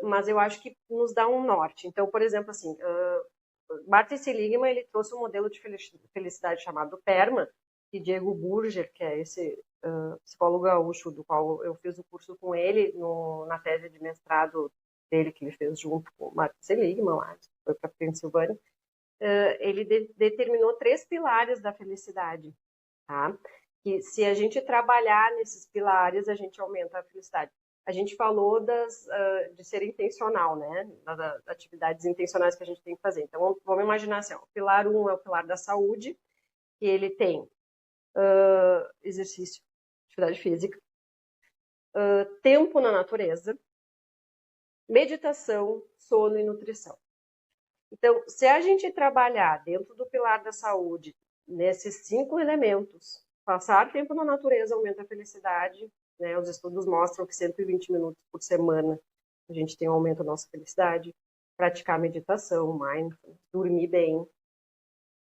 Mas eu acho que nos dá um norte. Então, por exemplo, assim, Martin Seligman, ele trouxe um modelo de felicidade chamado PERMA, que Diego Burger, que é esse psicólogo gaúcho, do qual eu fiz o curso com ele na tese de mestrado dele, que ele fez junto com o Martin Seligman, lá, foi para Pensilvânia, ele determinou 3 pilares da felicidade, tá? Que se a gente trabalhar nesses pilares, a gente aumenta a felicidade. A gente falou de ser intencional, né? Das atividades intencionais que a gente tem que fazer. Então, vamos imaginar assim, ó, o pilar 1 é o pilar da saúde, que ele tem exercício, atividade física, tempo na natureza, meditação, sono e nutrição. Então, se a gente trabalhar dentro do pilar da saúde, nesses 5 elementos, passar tempo na natureza aumenta a felicidade, né? Os estudos mostram que 120 minutos por semana a gente tem um aumento da nossa felicidade, praticar meditação, mindfulness, dormir bem,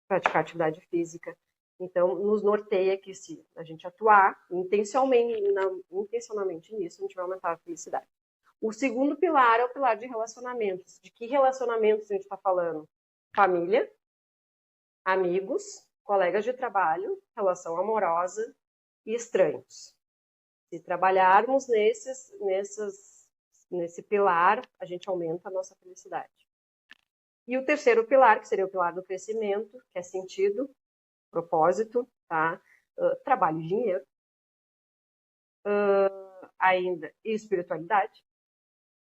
praticar atividade física. Então, nos norteia que se a gente atuar intencionalmente nisso, a gente vai aumentar a felicidade. O segundo pilar é o pilar de relacionamentos. De que relacionamentos a gente está falando? Família, amigos, colegas de trabalho, relação amorosa e estranhos. Se trabalharmos nesse pilar, a gente aumenta a nossa felicidade. E o terceiro pilar, que seria o pilar do crescimento, que é sentido, propósito, tá? Trabalho e dinheiro. Ainda espiritualidade,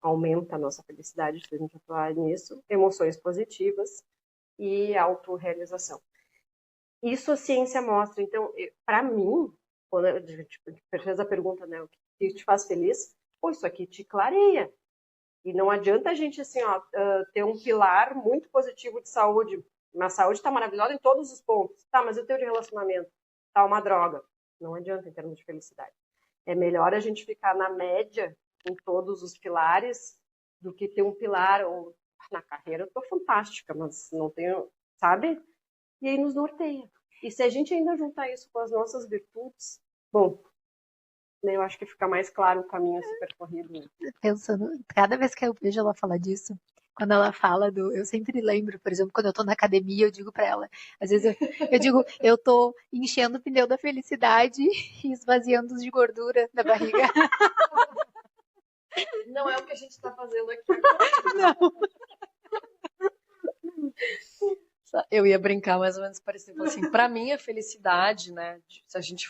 aumenta a nossa felicidade se a gente atuar nisso, emoções positivas e autorrealização. Isso a ciência mostra. Então, para mim, quando a gente fez a pergunta, né, o que te faz feliz? Pô, isso aqui te clareia. E não adianta a gente, assim, ó, ter um pilar muito positivo de saúde. Minha saúde está maravilhosa em todos os pontos. Tá, mas o teu de relacionamento tá uma droga. Não adianta em termos de felicidade. É melhor a gente ficar na média em todos os pilares do que ter um pilar ou na carreira eu tô fantástica, mas não tenho, sabe? E aí nos norteia. E se a gente ainda juntar isso com as nossas virtudes, bom, eu acho que fica mais claro o caminho a ser percorrido. Pensando, cada vez que eu vejo ela falar disso, quando ela fala eu sempre lembro, por exemplo, quando eu tô na academia, eu digo pra ela, às vezes eu digo, eu tô enchendo o pneu da felicidade e esvaziando os de gordura da barriga. Não é o que a gente tá fazendo aqui agora. Não. Eu ia brincar mais ou menos parecido. Assim, para mim, a felicidade, né? Se a gente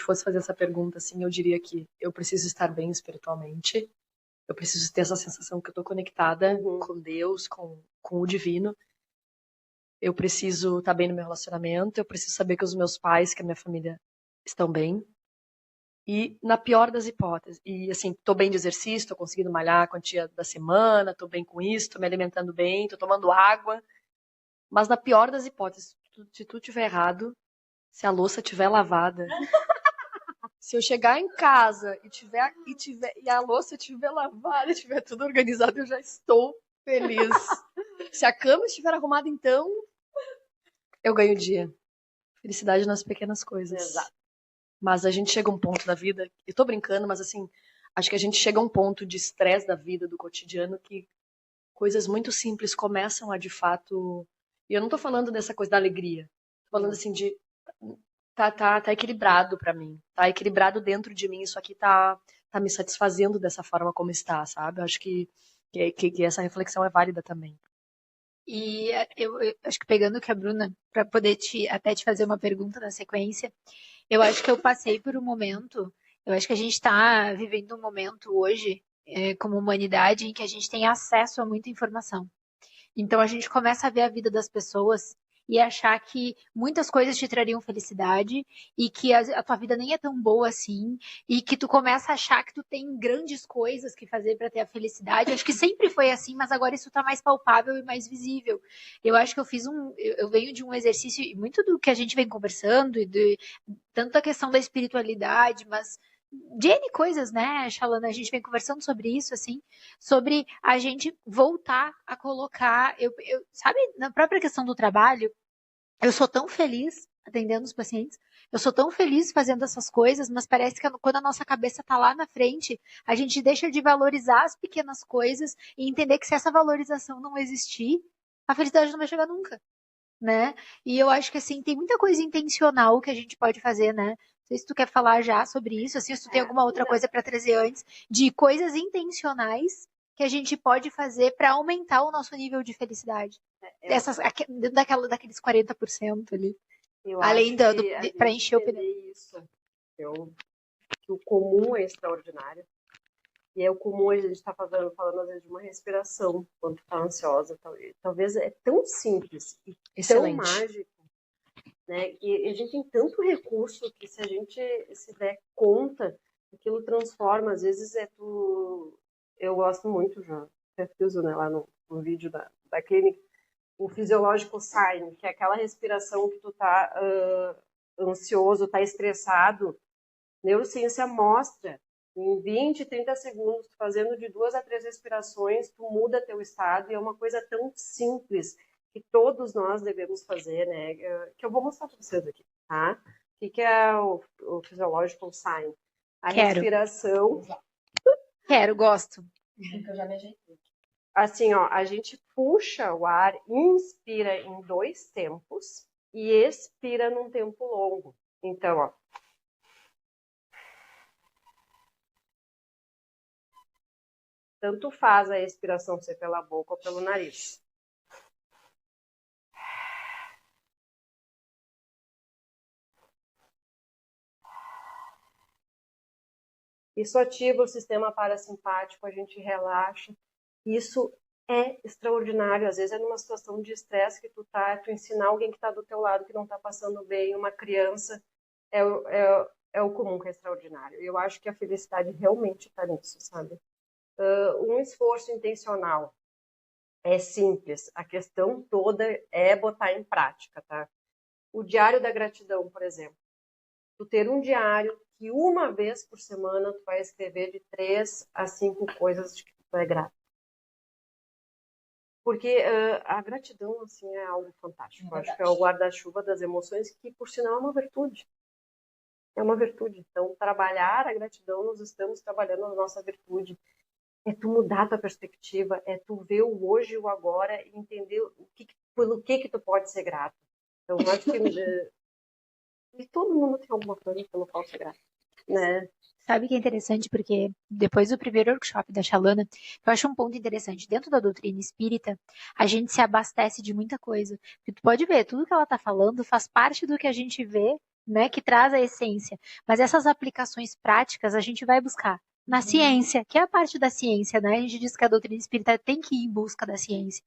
fosse fazer essa pergunta, assim, eu diria que eu preciso estar bem espiritualmente. Eu preciso ter essa sensação que eu tô conectada com Deus, com o divino. Eu preciso estar bem no meu relacionamento. Eu preciso saber que os meus pais, que a minha família estão bem. E na pior das hipóteses, e assim, tô bem de exercício, tô conseguindo malhar a quantia da semana, tô bem com isso, tô me alimentando bem, tô tomando água. Mas na pior das hipóteses, se tu tiver errado, se a louça tiver lavada, Se eu chegar em casa e a louça estiver lavada, estiver tudo organizado, eu já estou feliz. Se a cama estiver arrumada, então eu ganho o dia. Felicidade nas pequenas coisas. Exato. Mas a gente chega a um ponto da vida, eu tô brincando, mas assim, acho que a gente chega a um ponto de estresse da vida, do cotidiano, que coisas muito simples começam a, de fato... E eu não tô falando dessa coisa da alegria. Tô falando assim de... Tá equilibrado pra mim. Tá equilibrado dentro de mim. Isso aqui tá me satisfazendo dessa forma como está, sabe? Eu acho que essa reflexão é válida também. E eu acho que pegando o que a Bruna, para poder até te fazer uma pergunta na sequência, eu acho que eu passei por um momento, eu acho que a gente está vivendo um momento hoje, como humanidade, em que a gente tem acesso a muita informação. Então a gente começa a ver a vida das pessoas e achar que muitas coisas te trariam felicidade e que a tua vida nem é tão boa assim e que tu começa a achar que tu tem grandes coisas que fazer para ter a felicidade. Acho que sempre foi assim, mas agora isso tá mais palpável e mais visível. Eu acho que eu venho de um exercício, muito do que a gente vem conversando e de tanto a questão da espiritualidade, mas de N coisas, né, Shalana? A gente vem conversando sobre isso, assim, sobre a gente voltar a colocar, sabe, na própria questão do trabalho, eu sou tão feliz atendendo os pacientes, eu sou tão feliz fazendo essas coisas, mas parece que quando a nossa cabeça tá lá na frente, a gente deixa de valorizar as pequenas coisas e entender que se essa valorização não existir, a felicidade não vai chegar nunca, né? E eu acho que, assim, tem muita coisa intencional que a gente pode fazer, né? Não sei se tu quer falar já sobre isso, assim, se tu tem alguma outra coisa para trazer antes, de coisas intencionais que a gente pode fazer para aumentar o nosso nível de felicidade. Daqueles 40% ali. Além para encher o pneu. Isso. Que o comum é extraordinário. E é o comum a gente está falando às vezes de uma respiração quando está ansiosa. Talvez é tão simples e Excelente. tão mágico, né? E a gente tem tanto recurso que se a gente se der conta, aquilo transforma. Às vezes eu gosto muito, já até fiz, né, lá no vídeo da clínica, o physiological sign, que é aquela respiração que tu tá ansioso, tá estressado. Neurociência mostra em 20, 30 segundos, fazendo de 2 a 3 respirações, tu muda teu estado, e é uma coisa tão simples que todos nós devemos fazer, né? Que eu vou mostrar para vocês aqui, tá? O que é o physiological sign? Respiração. Gosto. Eu já me ajeitei. Assim, ó, a gente puxa o ar, inspira em 2 tempos e expira num tempo longo. Então, ó. Tanto faz a expiração ser pela boca ou pelo nariz. Isso ativa o sistema parasimpático, a gente relaxa. Isso é extraordinário. Às vezes é numa situação de estresse que tu ensinar alguém que está do teu lado que não está passando bem, uma criança, é o comum que é extraordinário. Eu acho que a felicidade realmente está nisso, sabe? Um esforço intencional é simples. A questão toda é botar em prática, tá? O diário da gratidão, por exemplo. Tu ter um diário que uma vez por semana tu vai escrever de 3 a 5 coisas de que tu é grato. Porque a gratidão, assim, é algo fantástico. Acho que é o guarda-chuva das emoções, que, por sinal, é uma virtude. É uma virtude. Então, trabalhar a gratidão, nós estamos trabalhando a nossa virtude. É tu mudar a tua perspectiva, é tu ver o hoje e o agora e entender pelo que tu pode ser grato. Então, eu acho que e todo mundo tem alguma coisa pelo qual ser grato, né? Sabe que é interessante, porque depois do primeiro workshop da Shalana, eu acho um ponto interessante. Dentro da doutrina espírita, a gente se abastece de muita coisa. Porque tu pode ver, tudo que ela está falando faz parte do que a gente vê, né, que traz a essência. Mas essas aplicações práticas a gente vai buscar na ciência, que é a parte da ciência, né? A gente diz que a doutrina espírita tem que ir em busca da ciência.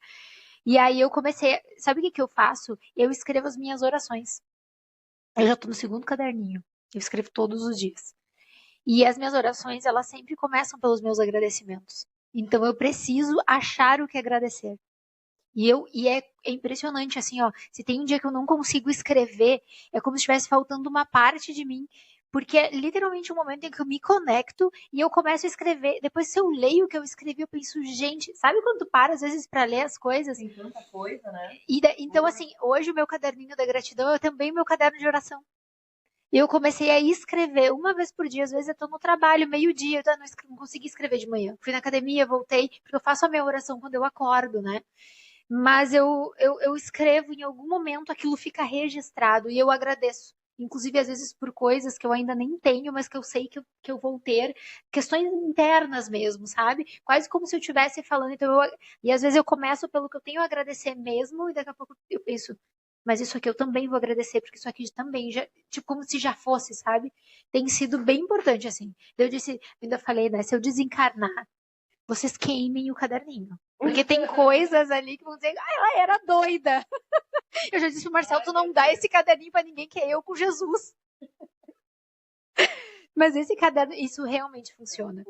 E aí eu comecei, sabe o que eu faço? Eu escrevo as minhas orações. Eu já estou no 2º caderninho. Eu escrevo todos os dias. E as minhas orações, elas sempre começam pelos meus agradecimentos. Então eu preciso achar o que agradecer. E é impressionante, assim, ó. Se tem um dia que eu não consigo escrever, é como se estivesse faltando uma parte de mim. porque é literalmente um momento em que eu me conecto e eu começo a escrever. Depois, se eu leio o que eu escrevi, eu penso, gente, sabe quando tu para às vezes para ler as coisas? Tem tanta coisa, né? Então, assim, hoje o meu caderninho da gratidão é também meu caderno de oração. E eu comecei a escrever uma vez por dia. Às vezes eu tô no trabalho, meio-dia, eu não consegui escrever de manhã. Fui na academia, voltei, porque eu faço a minha oração quando eu acordo, né? Mas eu escrevo em algum momento, aquilo fica registrado e eu agradeço. Inclusive, às vezes, por coisas que eu ainda nem tenho, mas que eu sei que eu vou ter. Questões internas mesmo, sabe? Quase como se eu estivesse falando. E às vezes eu começo pelo que eu tenho a agradecer mesmo, e daqui a pouco eu penso, mas isso aqui eu também vou agradecer, porque isso aqui também, já, tipo, como se já fosse, sabe? Tem sido bem importante, assim. Eu disse, ainda falei, né? Se eu desencarnar, vocês queimem o caderninho. Porque tem coisas ali que vão dizer, ah, ela era doida. Eu já disse pro Marcelo, tu não dá esse caderninho pra ninguém, que é eu com Jesus. Mas esse caderno, isso realmente funciona.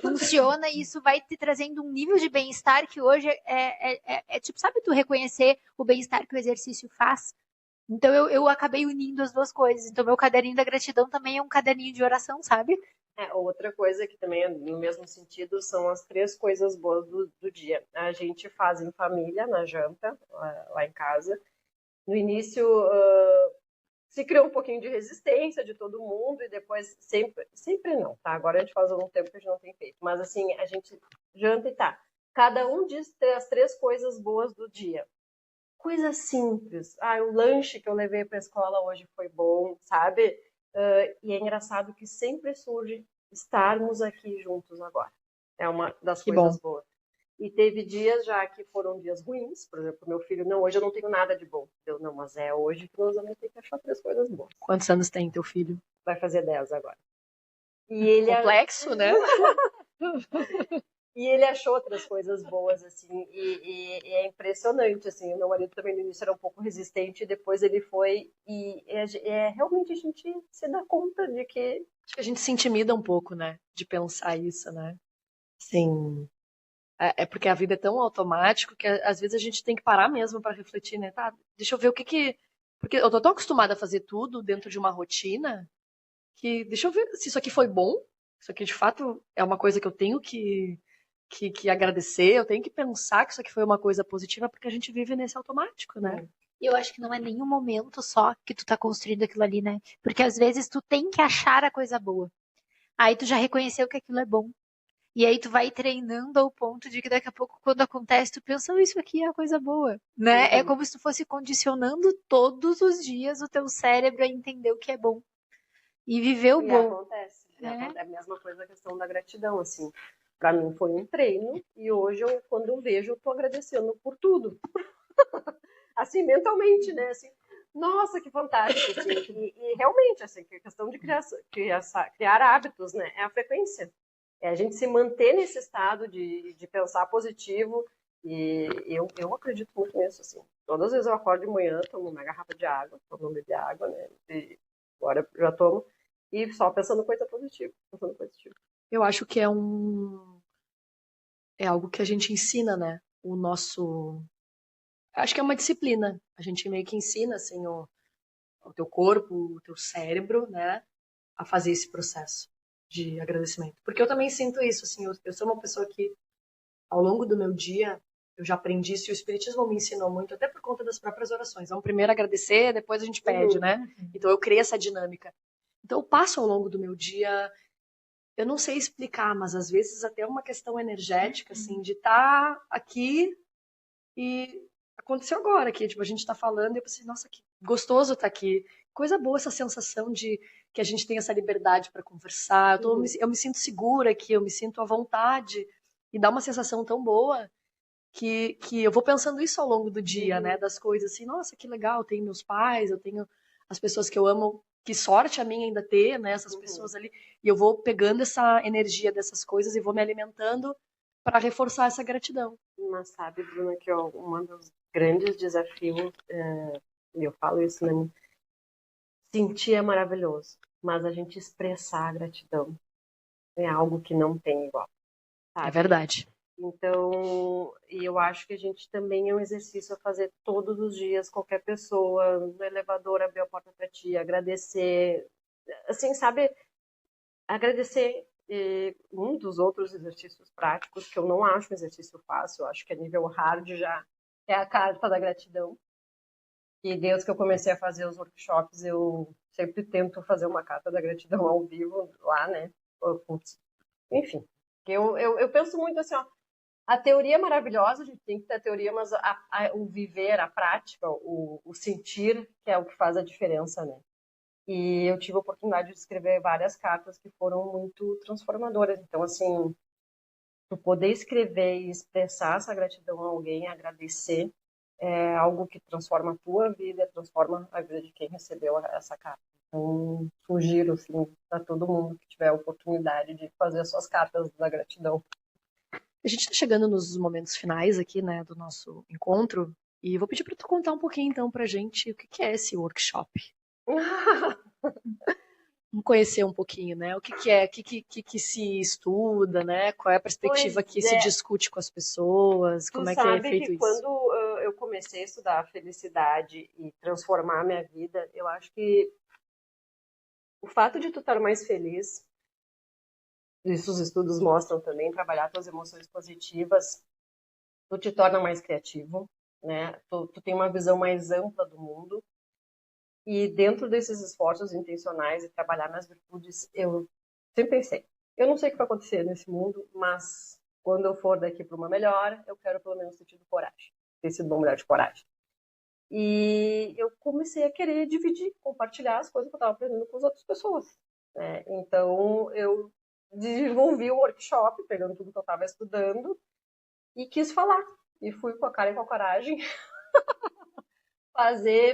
Funciona e isso vai te trazendo um nível de bem-estar que hoje é tipo, sabe tu reconhecer o bem-estar que o exercício faz? Então eu acabei unindo as duas coisas. Então meu caderninho da gratidão também é um caderninho de oração, sabe? Outra coisa que também é no mesmo sentido são as 3 coisas boas do dia. A gente faz em família, na janta, lá em casa. No início, se criou um pouquinho de resistência de todo mundo e depois, sempre não, tá? Agora a gente faz um tempo que a gente não tem feito. Mas assim, a gente janta e tá. Cada um diz as 3 coisas boas do dia. Coisa simples. O lanche que eu levei para a escola hoje foi bom, sabe? E é engraçado que sempre surge estarmos aqui juntos agora. É uma das coisas boas. E teve dias já que foram dias ruins. Por exemplo, meu filho, não, hoje eu não tenho nada de bom. Eu, não, mas é hoje que nós vamos ter que achar 3 coisas boas. Quantos anos tem teu filho? Vai fazer 10 agora. E ele complexo, né? E ele achou outras coisas boas, assim, e é impressionante, assim, o meu marido também no início era um pouco resistente, depois ele foi, e realmente a gente se dá conta de que... Acho que a gente se intimida um pouco, né, de pensar isso, né, assim, é porque a vida é tão automático que às vezes a gente tem que parar mesmo para refletir, né, tá, deixa eu ver o que porque eu tô tão acostumada a fazer tudo dentro de uma rotina, que deixa eu ver se isso aqui foi bom, isso aqui de fato é uma coisa que eu tenho que agradecer, eu tenho que pensar que isso aqui foi uma coisa positiva, porque a gente vive nesse automático, né? E eu acho que não é nenhum momento só que tu tá construindo aquilo ali, né? Porque às vezes tu tem que achar a coisa boa. Aí tu já reconheceu que aquilo é bom. E aí tu vai treinando ao ponto de que daqui a pouco, quando acontece, tu pensa, isso aqui é a coisa boa, né? É como se tu fosse condicionando todos os dias o teu cérebro a entender o que é bom. E viver o bom. Acontece. É a mesma coisa a questão da gratidão, assim. Para mim foi um treino e hoje, quando eu vejo, eu tô agradecendo por tudo. Assim, mentalmente, né? Assim, nossa, que fantástico. Assim. E realmente, assim, a questão de criar hábitos, né? É a frequência. É a gente se manter nesse estado de pensar positivo. E eu acredito muito nisso, assim. Todas as vezes eu acordo de manhã, tomo uma garrafa de água, eu não bebi água, né? E agora eu já tomo. E só pensando coisa positiva. Eu acho que é algo que a gente ensina, né? Acho que é uma disciplina. A gente meio que ensina, assim, o teu corpo, o teu cérebro, né? A fazer esse processo de agradecimento. Porque eu também sinto isso, assim, eu sou uma pessoa que, ao longo do meu dia, eu já aprendi isso e o Espiritismo me ensinou muito, até por conta das próprias orações. Vamos primeiro agradecer, depois a gente pede, né? Então eu criei essa dinâmica. Então eu passo ao longo do meu dia, eu não sei explicar, mas às vezes até uma questão energética, assim, de estar aqui e aconteceu agora aqui, tipo, a gente tá falando e eu pensei, nossa, que gostoso estar aqui. Coisa boa essa sensação de que a gente tem essa liberdade para conversar. Eu me sinto segura aqui, eu me sinto à vontade e dá uma sensação tão boa que eu vou pensando isso ao longo do dia, né, das coisas assim, nossa, que legal, eu tenho meus pais, eu tenho as pessoas que eu amo, que sorte a mim ainda ter, né, essas pessoas ali, e eu vou pegando essa energia dessas coisas e vou me alimentando para reforçar essa gratidão. Mas sabe, Bruna, que um dos grandes desafios, e eu falo isso, né, sentir é maravilhoso, mas a gente expressar a gratidão é algo que não tem igual. Sabe? É verdade. Então, e eu acho que a gente também é um exercício a fazer todos os dias, qualquer pessoa no elevador abrir a porta para ti, agradecer, assim, sabe, agradecer. Um dos outros exercícios práticos, que eu não acho um exercício fácil, eu acho que a nível hard já é a carta da gratidão. E desde que eu comecei a fazer os workshops, eu sempre tento fazer uma carta da gratidão ao vivo lá, né? Enfim, eu penso muito assim, ó, a teoria é maravilhosa, a gente tem que ter a teoria, mas o viver, a prática, o sentir, que é o que faz a diferença, né? E eu tive a oportunidade de escrever várias cartas que foram muito transformadoras. Então, assim, tu poder escrever e expressar essa gratidão a alguém, agradecer, é algo que transforma a tua vida, transforma a vida de quem recebeu essa carta. Então, sugiro, assim, para todo mundo que tiver a oportunidade de fazer as suas cartas da gratidão. A gente está chegando nos momentos finais aqui, né, do nosso encontro, e vou pedir para tu contar um pouquinho, então, pra gente o que é esse workshop. Vamos conhecer um pouquinho, né? O que é, o que se estuda, né? Qual é a perspectiva que se discute com as pessoas, como é que é feito isso? Quando eu comecei a estudar a felicidade e transformar a minha vida, eu acho que o fato de tu estar mais feliz, isso os estudos mostram também, trabalhar tuas emoções positivas, tu te torna mais criativo, né? Tu tem uma visão mais ampla do mundo. E dentro desses esforços intencionais e trabalhar nas virtudes, eu sempre pensei, eu não sei o que vai acontecer nesse mundo, mas quando eu for daqui para uma melhor, eu quero pelo menos ter tido coragem, ter sido uma mulher de coragem. E eu comecei a querer dividir, compartilhar as coisas que eu estava aprendendo com as outras pessoas, né? Então, eu desenvolvi o workshop, pegando tudo que eu estava estudando, e quis falar. E fui com a cara e com a coragem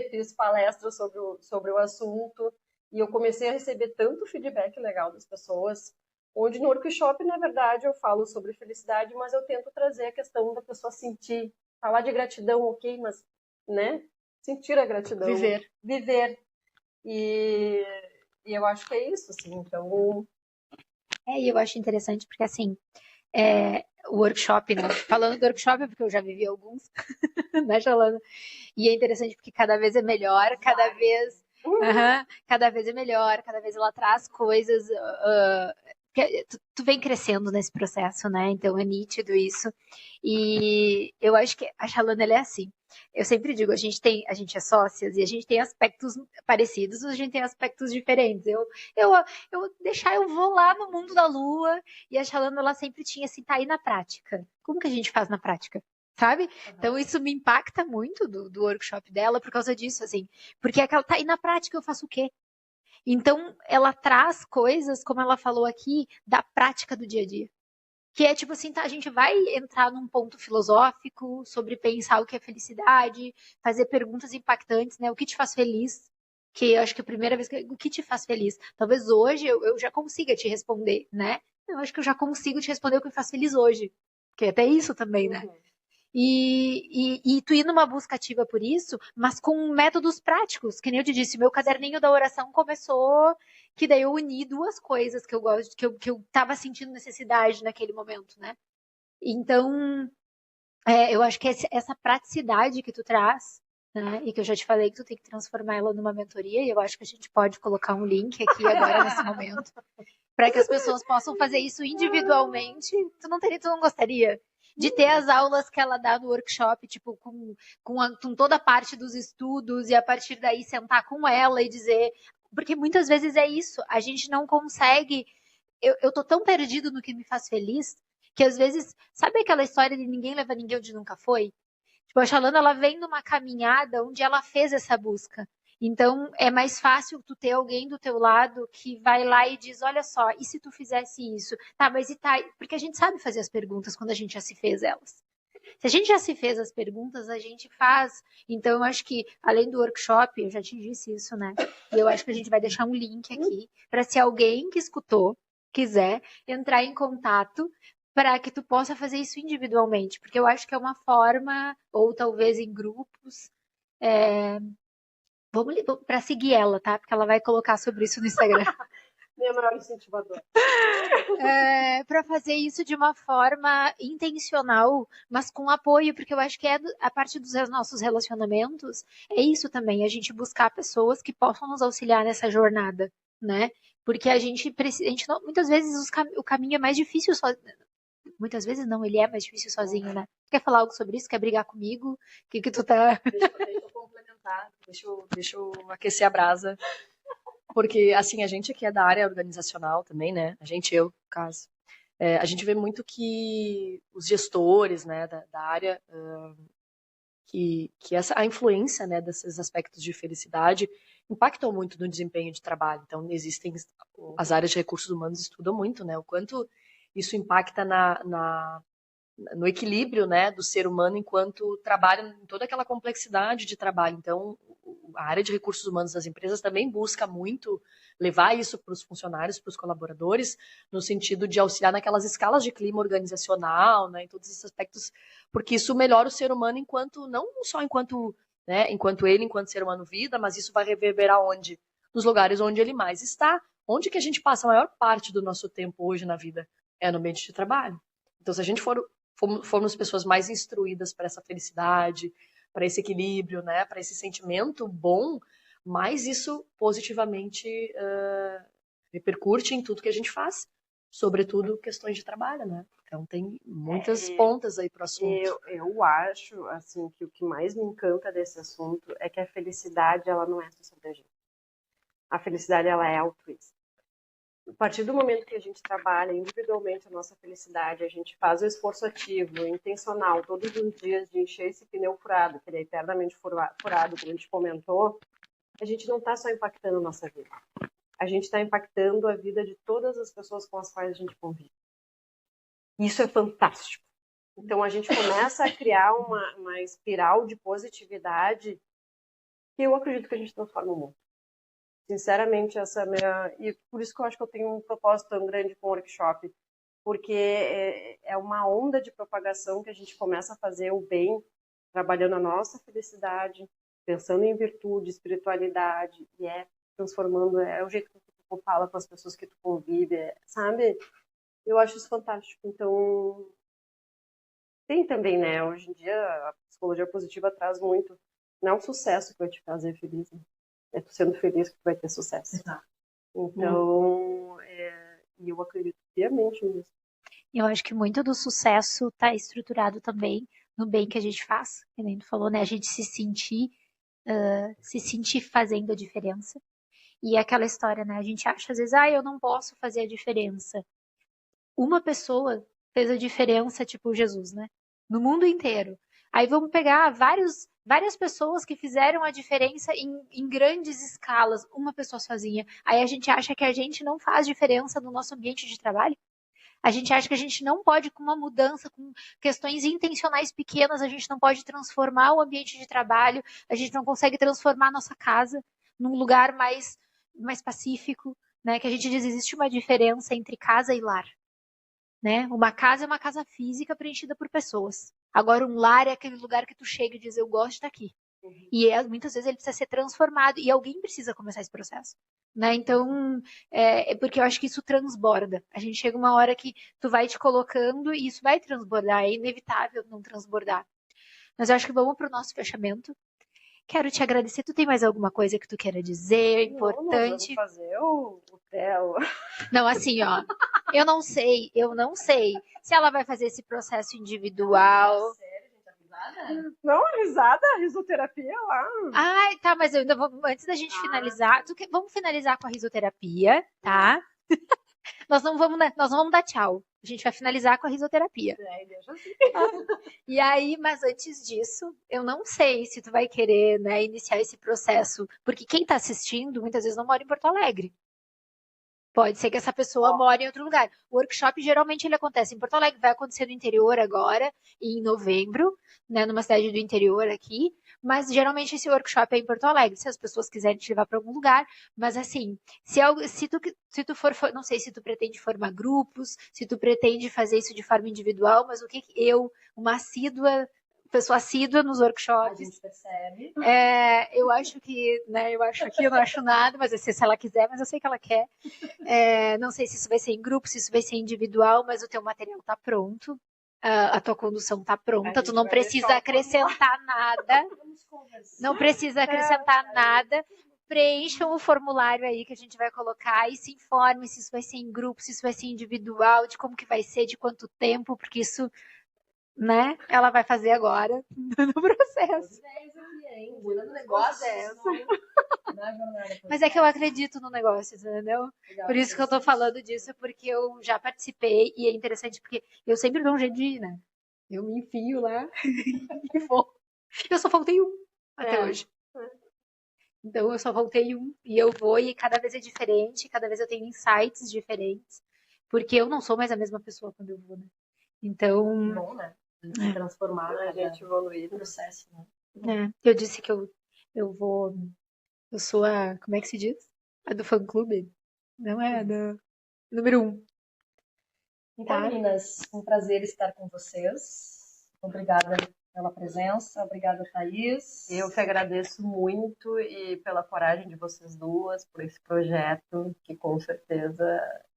fiz palestras sobre o assunto, e eu comecei a receber tanto feedback legal das pessoas, onde no workshop, na verdade, eu falo sobre felicidade, mas eu tento trazer a questão da pessoa sentir, falar de gratidão, ok, mas, né, sentir a gratidão. Viver. E eu acho que é isso, assim, então... E eu acho interessante porque, assim, o workshop, né? Falando do workshop, porque eu já vivi alguns, né, Jolana? E é interessante porque cada vez é melhor, cada vez é melhor, cada vez ela traz coisas. Tu vem crescendo nesse processo, né? Então é nítido isso. E eu acho que a Shalana, ela é assim. Eu sempre digo, a gente é sócias e a gente tem aspectos parecidos, a gente tem aspectos diferentes. Eu vou lá no mundo da lua, e a Shalana, ela sempre tinha assim, tá aí na prática. Como que a gente faz na prática? Sabe? Então isso me impacta muito do workshop dela por causa disso, assim. Porque é que ela tá aí na prática, eu faço o quê? Então ela traz coisas, como ela falou aqui, da prática do dia a dia. Que é tipo assim, tá, a gente vai entrar num ponto filosófico sobre pensar o que é felicidade, fazer perguntas impactantes, né? O que te faz feliz? Que eu acho que a primeira vez o que te faz feliz? Talvez hoje eu já consiga te responder, né? Eu acho que eu já consigo te responder o que me faz feliz hoje. Porque até isso também, né? E tu ir numa busca ativa por isso, mas com métodos práticos. Que nem eu te disse, meu caderninho da oração começou, que daí eu uni duas coisas que eu gosto, que eu tava sentindo necessidade naquele momento, né? Então, eu acho que essa praticidade que tu traz, né? E que eu já te falei que tu tem que transformar ela numa mentoria, e eu acho que a gente pode colocar um link aqui agora nesse momento, para que as pessoas possam fazer isso individualmente. Tu não gostaria de ter as aulas que ela dá no workshop, tipo, com toda a parte dos estudos, e a partir daí sentar com ela e dizer... Porque muitas vezes é isso, a gente não consegue... Eu tô tão perdido no que me faz feliz, que às vezes... Sabe aquela história de ninguém leva ninguém onde nunca foi? Tipo, a Shalana, ela vem numa caminhada onde ela fez essa busca. Então, é mais fácil tu ter alguém do teu lado que vai lá e diz, olha só, e se tu fizesse isso? Tá, mas e tá? Porque a gente sabe fazer as perguntas quando a gente já se fez elas. Se a gente já se fez as perguntas, a gente faz. Então, eu acho que, além do workshop, eu já te disse isso, né? E eu acho que a gente vai deixar um link aqui para se alguém que escutou quiser entrar em contato para que tu possa fazer isso individualmente. Porque eu acho que é uma forma, ou talvez em grupos, vamos para seguir ela, tá? Porque ela vai colocar sobre isso no Instagram. Minha maior incentivadora. Para fazer isso de uma forma intencional, mas com apoio, porque eu acho que a parte dos nossos relacionamentos é isso também, a gente buscar pessoas que possam nos auxiliar nessa jornada, né? Porque a gente não, muitas vezes o caminho é mais difícil muitas vezes não, ele é mais difícil sozinho, né? Quer falar algo sobre isso? Quer brigar comigo? O que tu tá... Deixa eu complementar, deixa eu aquecer a brasa. Porque, assim, a gente aqui é da área organizacional também, né? Eu, no caso. A gente vê muito que os gestores, né, da área, que a influência, né, desses aspectos de felicidade impactam muito no desempenho de trabalho. Então, as áreas de recursos humanos estudam muito, né, o quanto isso impacta no equilíbrio, né, do ser humano enquanto trabalha em toda aquela complexidade de trabalho. Então, a área de recursos humanos das empresas também busca muito levar isso para os funcionários, para os colaboradores, no sentido de auxiliar naquelas escalas de clima organizacional, né, em todos esses aspectos, porque isso melhora o ser humano não só enquanto ser humano vida, mas isso vai reverberar onde? Nos lugares onde ele mais está. Onde que a gente passa a maior parte do nosso tempo hoje na vida? É no ambiente de trabalho. Então, se a gente formos pessoas mais instruídas para essa felicidade, para esse equilíbrio, né, para esse sentimento bom, mais isso positivamente repercute em tudo que a gente faz, sobretudo questões de trabalho, né? Então tem muitas pontas aí para o assunto. Eu acho, assim, que o que mais me encanta desse assunto é que a felicidade, ela não é só sobre a gente. A felicidade, ela é altruísta. A partir do momento que a gente trabalha individualmente a nossa felicidade, a gente faz o esforço ativo, intencional, todos os dias de encher esse pneu furado, que ele é eternamente furado, como a gente comentou, a gente não está só impactando a nossa vida. A gente está impactando a vida de todas as pessoas com as quais a gente convive. Isso é fantástico. Então, a gente começa a criar uma espiral de positividade que eu acredito que a gente transforma o mundo. Sinceramente, essa é a minha... E por isso que eu acho que eu tenho um propósito tão grande com o workshop, porque é uma onda de propagação que a gente começa a fazer o bem, trabalhando a nossa felicidade, pensando em virtude, espiritualidade, e transformando, o jeito que tu fala com as pessoas que tu convive, sabe? Eu acho isso fantástico. Então, tem também, né? Hoje em dia, a psicologia positiva traz muito. Não é o sucesso que vai te fazer feliz, né? É tu sendo feliz que tu vai ter sucesso. Exato. Então, e eu acredito piamente nisso. Eu acho que muito do sucesso está estruturado também no bem que a gente faz, que nem tu falou, né? A gente se sentir fazendo a diferença. E aquela história, né? A gente acha às vezes, eu não posso fazer a diferença. Uma pessoa fez a diferença, tipo Jesus, né? No mundo inteiro. Aí vamos pegar várias pessoas que fizeram a diferença em grandes escalas, uma pessoa sozinha. Aí a gente acha que a gente não faz diferença no nosso ambiente de trabalho? A gente acha que a gente não pode, com uma mudança, com questões intencionais pequenas, a gente não pode transformar o ambiente de trabalho, a gente não consegue transformar a nossa casa num lugar mais pacífico, né? Que a gente diz, existe uma diferença entre casa e lar. Né? Uma casa é uma casa física preenchida por pessoas. Agora, um lar é aquele lugar que tu chega e diz, eu gosto de estar aqui. Uhum. E muitas vezes ele precisa ser transformado e alguém precisa começar esse processo. Né? Então, porque eu acho que isso transborda. A gente chega uma hora que tu vai te colocando e isso vai transbordar. É inevitável não transbordar. Mas eu acho que vamos para o nosso fechamento. Quero te agradecer. Tu tem mais alguma coisa que tu queira dizer? Importante? Vamos fazer o Theo. Não, assim, ó. Eu não sei se ela vai fazer esse processo individual. Sério, gente, risada? Não, risada, risoterapia lá. Ai, tá, mas eu ainda vou, antes da gente finalizar, vamos finalizar com a risoterapia, tá? Nós não vamos dar tchau. A gente vai finalizar com a risoterapia. Deixa assim. E aí, mas antes disso, eu não sei se tu vai querer, né, iniciar esse processo, porque quem tá assistindo muitas vezes não mora em Porto Alegre. Pode ser que essa pessoa mora em outro lugar. O workshop, geralmente, ele acontece em Porto Alegre. Vai acontecer no interior agora, em novembro, né, numa cidade do interior aqui. Mas, geralmente, esse workshop é em Porto Alegre. Se as pessoas quiserem te levar para algum lugar. Mas, assim, se tu for... Não sei se tu pretende formar grupos, se tu pretende fazer isso de forma individual, mas o que eu, uma pessoa assídua nos workshops. A gente percebe. Eu acho que, né, eu não acho nada, mas eu sei se ela quiser, mas eu sei que ela quer. Não sei se isso vai ser em grupo, se isso vai ser individual, mas o teu material tá pronto. A tua condução tá pronta, tu não precisa acrescentar nada. Não precisa acrescentar nada. preencham o formulário aí que a gente vai colocar e se informem se isso vai ser em grupo, se isso vai ser individual, de como que vai ser, de quanto tempo, porque isso, né, ela vai fazer agora no processo. Mas é que eu acredito no negócio, entendeu? Por isso que eu tô falando disso, porque eu já participei e é interessante porque eu sempre dou um jeito de ir, né? Eu me enfio lá e vou. Eu só faltei um até hoje. Então eu só voltei um e eu vou e cada vez é diferente, cada vez eu tenho insights diferentes, porque eu não sou mais a mesma pessoa quando eu vou, né? Então, Bom, né? Se transformar, A gente evoluir no processo, né? eu disse que eu vou, eu sou a, como é que se diz? A do fã-clube? Não é a do número 1. Então, meninas, um prazer estar com vocês. Obrigada pela presença, obrigada, Thaís. Eu que agradeço muito e pela coragem de vocês duas, por esse projeto, que com certeza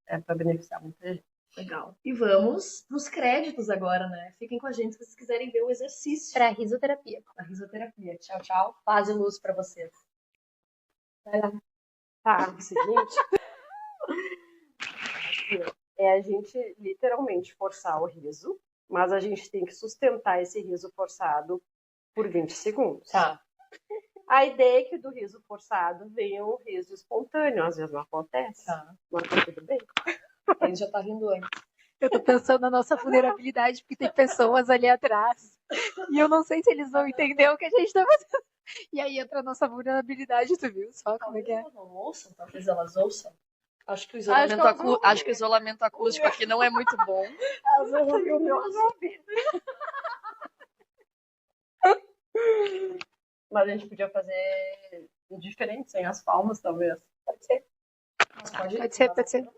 é para beneficiar muita gente. Legal. E vamos para os créditos agora, né? Fiquem com a gente se vocês quiserem ver o exercício. Para risoterapia. A risoterapia. Tchau, tchau. Paz e luz para vocês. Vai lá. Tá, o seguinte é a gente literalmente forçar o riso, mas a gente tem que sustentar esse riso forçado por 20 segundos. Tá. A ideia é que do riso forçado venha um riso espontâneo. Às vezes não acontece, mas tá tudo bem. Ele já tá rindo antes. Eu tô pensando na nossa vulnerabilidade, porque tem pessoas ali atrás. E eu não sei se eles vão entender o que a gente tá fazendo. E aí entra a nossa vulnerabilidade, tu viu? Só como é que é? Talvez elas não ouçam, talvez elas ouçam. Acho que o isolamento acústico aqui não é muito bom. Elas vão ouvir o meu ouvido. Mas a gente podia fazer diferente, sem as palmas, talvez. Pode ser. Pode ser.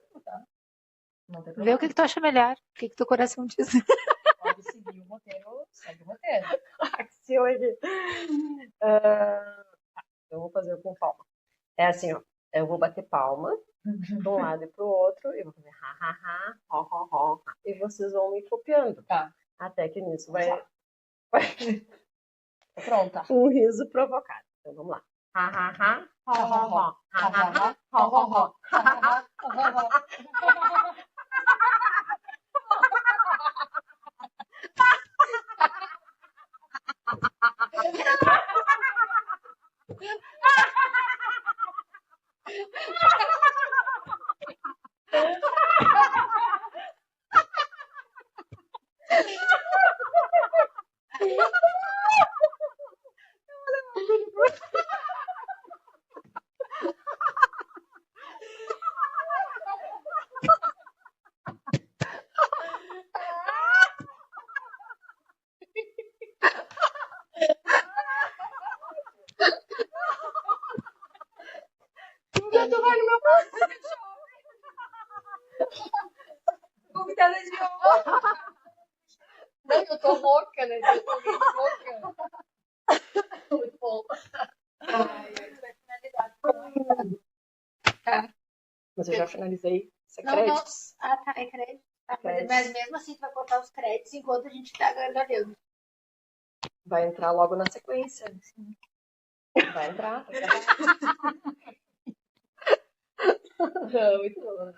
Não tem Vê problema. o que tu acha melhor. O que teu coração diz. Pode seguir o roteiro, segue o roteiro. Se hoje. Eu vou fazer com palma. É assim, ó. Eu vou bater palma de um lado e pro outro. E vou fazer ha, ha, ha, ho, ho, ho. E vocês vão me copiando. Tá. Até que nisso vai Tô pronta. um riso provocado. Então vamos lá. Ha, ha, ha, ho, ho, ho. Ha, ha, ha, ho, ho, ho. Convidada de honra. Não, eu tô louca, né? Eu tô muito louca. Muito bom. Mas eu já finalizei. Isso é Não, créditos. Ah, tá. É crédito. Créditos. Mas mesmo assim, tu vai cortar os créditos enquanto a gente tá gargalhando. Vai entrar logo na sequência. Vai entrar. Muito bom.